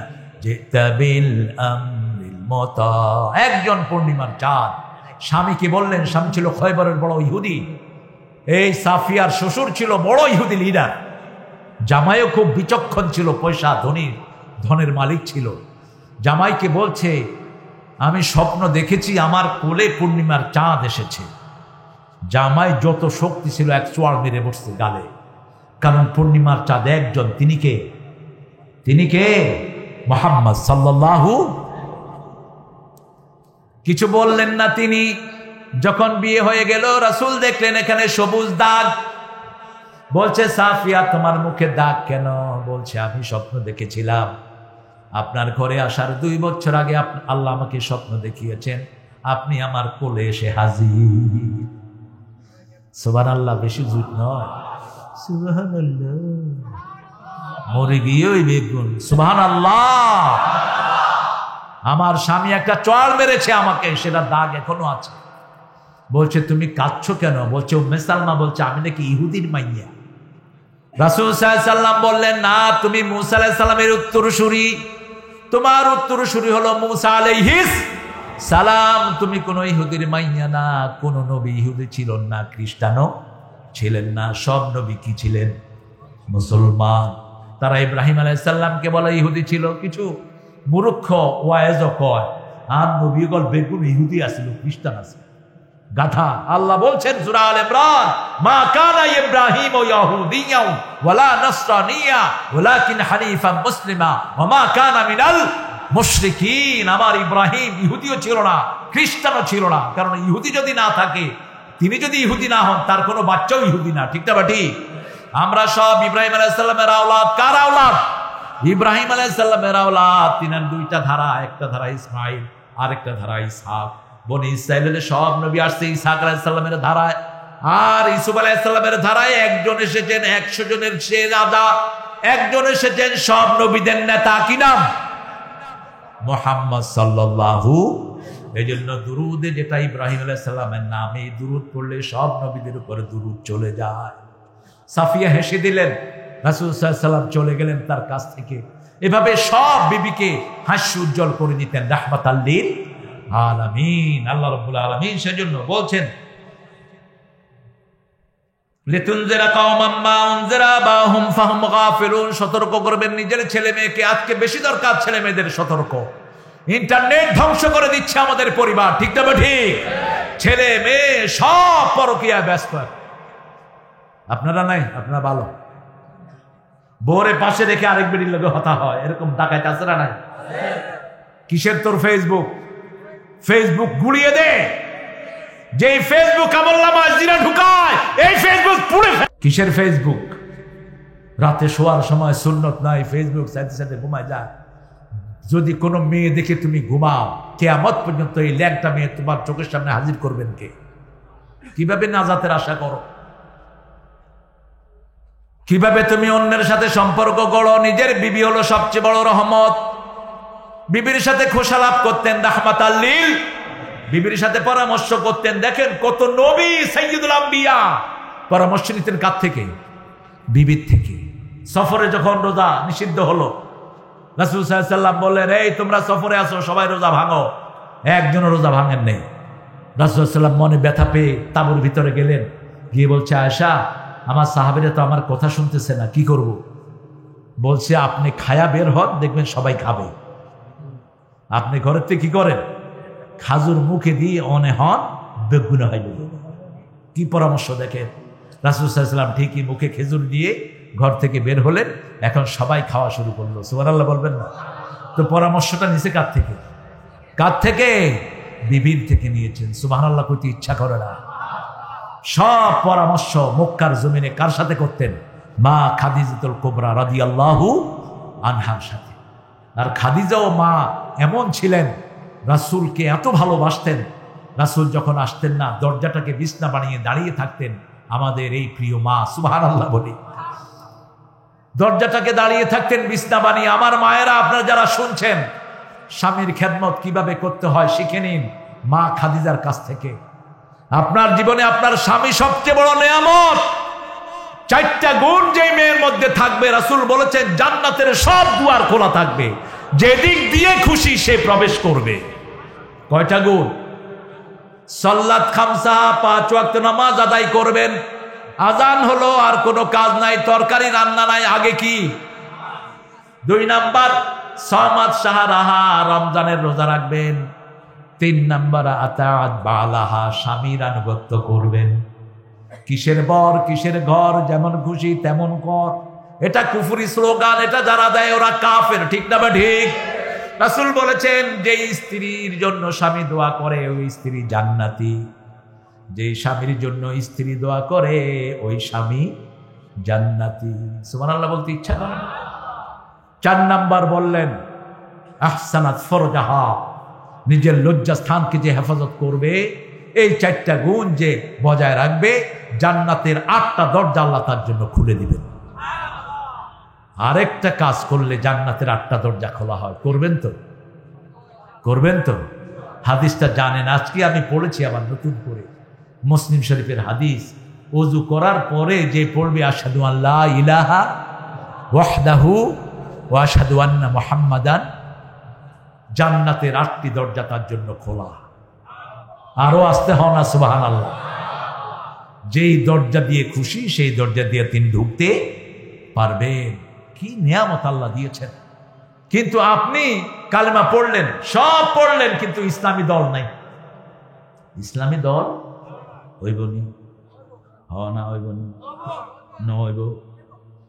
Speaker 1: জিতা বিল আমরিল মুতা। একজন পূর্ণিমার চাঁদ। স্বামীকে বললেন, স্বামী ছিল খয়বরের বড় ইহুদি। এই সাফিয়ার শ্বশুর ছিল বড় ইহুদি লিডার। জামাইও খুব বিচক্ষণ ছিল, পয়সা ধনের মালিক ছিল। জামাইকে বলছে, আমি স্বপ্ন দেখেছি আমার কোলে পূর্ণিমার চাঁদ এসেছে। জামাই যত শক্তি ছিল, এক চোয়াল মেরে বসছে গালে, কারণ পূর্ণিমার চাঁদ একজন। তিনি কে? মুহাম্মদ সাল্লাল্লাহু। কিছু বললেন না তিনি। যখন বিয়ে হয়ে গেল, রাসূল দেখলেন এখানে সবুজ দাগ। বলছে, সাফিয়া তোমার মুখে দাগ কেন? বলছে, আমি স্বপ্ন দেখেছিলাম আপনার ঘরে আসার 2 বছর আগে আল্লাহ আমাকে স্বপ্ন দেখিয়েছেন, আপনি আমার কোলে এসে হাজির। সুবহানাল্লাহ, বেশি জুত নয়। সুবহানাল্লাহ। মরে গিয়ে ওই বেগুন। সুবহানাল্লাহ। আমার স্বামী একটা চড় মেরেছে আমাকে, সেটা দাগ এখনো আছে। বলছে তুমি কাঁদছো কেন? বলছে উম্মে সালমা বলছে আমি নাকি ইহুদির মাইয়া। রাসূল সাল্লাল্লাহু আলাইহি সাল্লাম বললেন না, তুমি মূসা আলাইহিস সালামের উত্তরসূরি, তোমার উত্তরসূরি হলো মূসা আলাইহিস সালাম। তুমি কোনো ইহুদির মাইয়া না। কোন নবী ইহুদি ছিলেন না, খ্রিস্টানও ছিলেন না। সব নবী কি ছিলেন? মুসলমান। তারা ইব্রাহিম আলাইহিস সালামকে বলে ইহুদি ছিল। কিছু মূর্খ ওয়াইজও কয় আর নবীগণ বেগুন ইহুদি আছিল, খ্রিস্টান আছে, গাধা। আল্লাহ বলছেন সূরা আল ইমরান, মা কানা ইব্রাহিম ইয়াহুদিয়্যা ওয়ালা নাসরানিয়্যা ওয়ালাকিন হানিফান মুসলিমা ওয়া মা কানা মিনাল মুশরিকিন। আমার ইব্রাহিম ইহুদিও ছিল না, খ্রিস্টানও ছিল না। কারণ ইহুদি যদি না থাকে, তিনি যদি ইহুদি না হন, তার কোনো বাচ্চাও ইহুদি না। ঠিক না ঠিক? আমরা সব ইব্রাহিম আলাইহিস সালামের আওলাদ। কার আওলাদ? ইব্রাহিম আলাইহিস সালামের আওলাদ। তিনার দুইটা ধারা, একটা ধারা ইসমাইল, আরেকটা ধারা ইসহাক। বনি ইসরাইলের সব নবী আসছে ইসহাক আলাইহিস সালামের ধারায়, আর ইউসুফ আলাইহিস সালামের ধারায়। একজন এসেছেন 100 জনের সে রাজা, একজন এসেছেন সব নবীদের নেতা। কি নাম? মুহাম্মদ সাল্লাল্লাহু। এইজন্য দুরুদে যেটা ইব্রাহিম আলাইহিস সালামের নাম, এই দুরুদ পড়লে সব নবীদের উপরে দুরুদ চলে যায়। সাফিয়া হেসে দিলেন, রাসূল সাল্লাল্লাহু আলাইহি সাল্লাম চলে গেলেন তার কাছ থেকে। এভাবে সব বিবিকে হাস্য উজ্জ্বল করে দিতেন, রাহমাতাল লিল আলামিন। আল্লাহ রাব্বুল আলামিন সেজন্য বলছেন লিতুনজিরা কওমান মা উনজিরা বাহুম ফাহুম গাফিলুন। সতর্ক করবেন নিজের ছেলে মেয়েকে। আজকে বেশি দরকার ছেলে মেয়েদের সতর্ক। ইন্টারনেট ধ্বংস করে দিচ্ছে আমাদের পরিবার। ঠিক না ঠিক? ছেলে মেয়ে সব পরকীয়া ব্যস্ত। আপনারা নাই? আপনারা ভালো। বোরে পাশে রেখে আরেক বেডির লোকে হতা হয়, এরকম ডাকাত আছে না নাই? কিসের তোর ফেসবুক? ফেসবুক গুলিয়ে দে। যে ফেসবুক আমলনামায় জিনা ঢুকায়, এই ফেসবুক পুরো। কিসের ফেসবুক? রাতে শোয়ার সময় সুন্নত নাই, ফেসবুক সাথে সাথে ঘুমায় যায়। যদি কোনো মেয়ে দেখে তুমি ঘুমাও, কিয়ামত পর্যন্ত এই ল্যাংটা মেয়ে তোমার চোখের সামনে হাজির করবেন কে? কিভাবে নাজাতের আশা করো? কিভাবে তুমি অন্যের সাথে সম্পর্ক গড়ো? নিজের বিবি হলো সবচেয়ে বড় রহমত। বিবির সাথে খোশালাপ করতেন, রাহমাতাল লিল। বিবির সাথে পরামর্শ করতেন। দেখেন কত নবী সাইয়্যিদুল আম্বিয়া পরামর্শ নিতেন কার থেকে? বিবির থেকে। সফরে যখন রোজা নিষিদ্ধ হলো, রাসূল সাল্লাল্লাহু আলাইহি সাল্লাম বললেন, এই তোমরা সফরে আসো, সবাই রোজা ভাঙো। একজনও রোজা ভাঙেন নেই। রাসূল সাল্লাল্লাহু আলাইহি সাল্লাম মনে ব্যথা পেয়ে তাঁবুর ভিতরে গেলেন, গিয়ে বলছে আয়েশা, আমার সাহাবীরা তো আমার কথা শুনতেছে না, কি করব? বলছে আপনি খায়া বের হন, দেখবেন সবাই খাবে। আপনি ঘরের থেকে কি করেন? খাজুর মুখে দিয়ে অনে হন, বেগুন হইল। কি পরামর্শ দেখেন। রাসূল সাল্লাল্লাহু আলাইহি সাল্লাম ঠিকই মুখে খেজুর দিয়ে ঘর থেকে বের হলেন। এখন সবাই খাওয়া শুরু করলো। সুবহানাল্লাহ বলবেন না? তো পরামর্শটা নিচে কার থেকে? কার থেকে? বিবির থেকে নিয়েছেন। সুবহানাল্লাহ কইতে ইচ্ছা করে না। সব পরামর্শ মক্কার জমিনে কার সাথে করতেন? মা খাদিজাতুল কুবরা রাদিয়াল্লাহু আনহার সাথে। আর খাদিজাও মা এমন ছিলেন, রাসূলকে এত ভালোবাসতেন, রাসূল যখন আসতেন না দরজাটাকে বিছনা বানিয়ে দাঁড়িয়ে থাকতেন। আমাদের এই প্রিয় মা, সুবহানাল্লাহ বলি, দরজাটাকে দাঁড়িয়ে থাকতেন বিছনা বানিয়ে। আমার মায়েরা, আপনারা যারা শুনছেন, স্বামীর খেদমত কিভাবে করতে হয় শিখে নিন মা খাদিজার কাছ থেকে। আপনার জীবনে আপনার স্বামী সবচেয়ে বড় নেয়ামত। 4টা গুণ যে মেয়ের মধ্যে থাকবে, রাসূল বলেছেন জান্নাতের সব দুয়ার খোলা থাকবে, যেদিক দিয়ে খুশি সে প্রবেশ করবে। কয়টা গুণ? সালাত খামসা, 5 ওয়াক্ত নামাজ আদায় করবেন। আজান হলো, আর কোনো কাজ নাই, তরকারি রান্না নাই, আগে কি? 2 নাম্বার সামাত শাহরাহা, রমজানের রোজা রাখবেন। 3 নাম্বার আতাআত বালাহা, স্বামীর আনুগত্য করবেন। কিসের বর কিসের ঘর, যেমন খুশি তেমন কর। এটা কুফরি স্লোগান, এটা যারা দেয় ওরা কাফের। ঠিক না বা ঠিক? রাসূল বলেছেন যে স্ত্রীর জন্য স্বামী দোয়া করে ওই স্ত্রী জান্নাতি, যে স্বামীর জন্য স্ত্রী দোয়া করে ওই স্বামী জান্নাতি। সুবহানাল্লাহ বলতে ইচ্ছা করে। 4 নাম্বার বললেন আহসানাত ফরজাহা, নিজের লজ্জাস্থানকে যে হেফাজত করবে, এই 4টা গুণ যে বজায় রাখবে, জান্নাতের 8টা দরজা আল্লাহ তার জন্য খুলে দিবেন। আরেকটা কাজ করলে জান্নাতের 8টা দরজা খোলা হয়। করবেন তো? করবেন তো? হাদিসটা জানেন, আজকে আমি পড়েছি আবার নতুন করে, মুসলিম শরীফের হাদিস। ওযু করার পরে যে পড়বে আশহাদু আল্লা ইলাহা ওয়াহদাহু ওয়া আশহাদু আন্না মুহাম্মাদান, জান্নাতের 8টি দরজা তার জন্য খোলা। আরো আসতে হন না সুবহানাল্লাহ। যেই দরজা দিয়ে খুশি সেই দরজা দিয়ে তিনি ঢুকতে পারবেন। কি নিয়ামত আল্লাহ দিয়েছেন। কিন্তু আপনি কালেমা পড়লেন, সব পড়লেন, কিন্তু ইসলামী দল নাই। ইসলামী দল হইবনি, না হইবনি, হইব।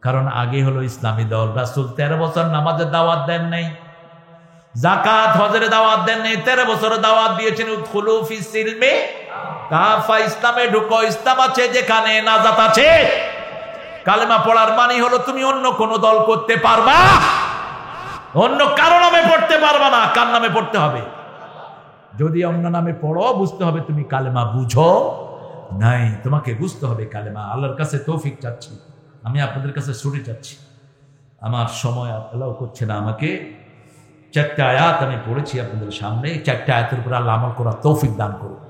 Speaker 1: কারণ আগে হলো ইসলামী দল। রাসূল 13 বছর নামাজের দাওয়াত দেন নাই, যাকাত হজের দাওয়াত দেন নাই, 13 বছর দাওয়াত দিয়েছেন উদখুলু ফিস সিলমি কাফা, ইসলামে ঢুকো, ইসলাম আছে যেখানে নাজাত আছে। কালেমা পড়ার মানে হলো তুমি অন্য কোন দল করতে পারবা, অন্য কারো নামে পড়তে পারবা না। কার নামে পড়তে হবে? যদি অন্য নামে পড়ো, বুঝতে হবে তুমি কালেমা বুঝো নাই। তোমাকে বুঝতে হবে কালেমা। আল্লাহর কাছে তৌফিক চাচ্ছি, আমি আপনাদের কাছে ছুটি চাচ্ছি। আমার সময় অ্যালাউ করছে না আমাকে। 4টা আয়াত আমি পড়েছি আপনাদের সামনে। 4টা আয়াতের উপর আল্লাহ আমল করার তৌফিক দান করুন।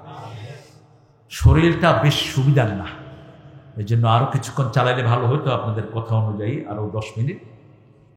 Speaker 1: শরীরটা বেশ সুবিধার না, এই জন্য আরো কিছুক্ষণ চালাইলে ভালো হতো আপনাদের কথা অনুযায়ী, আরো 10 মিনিট।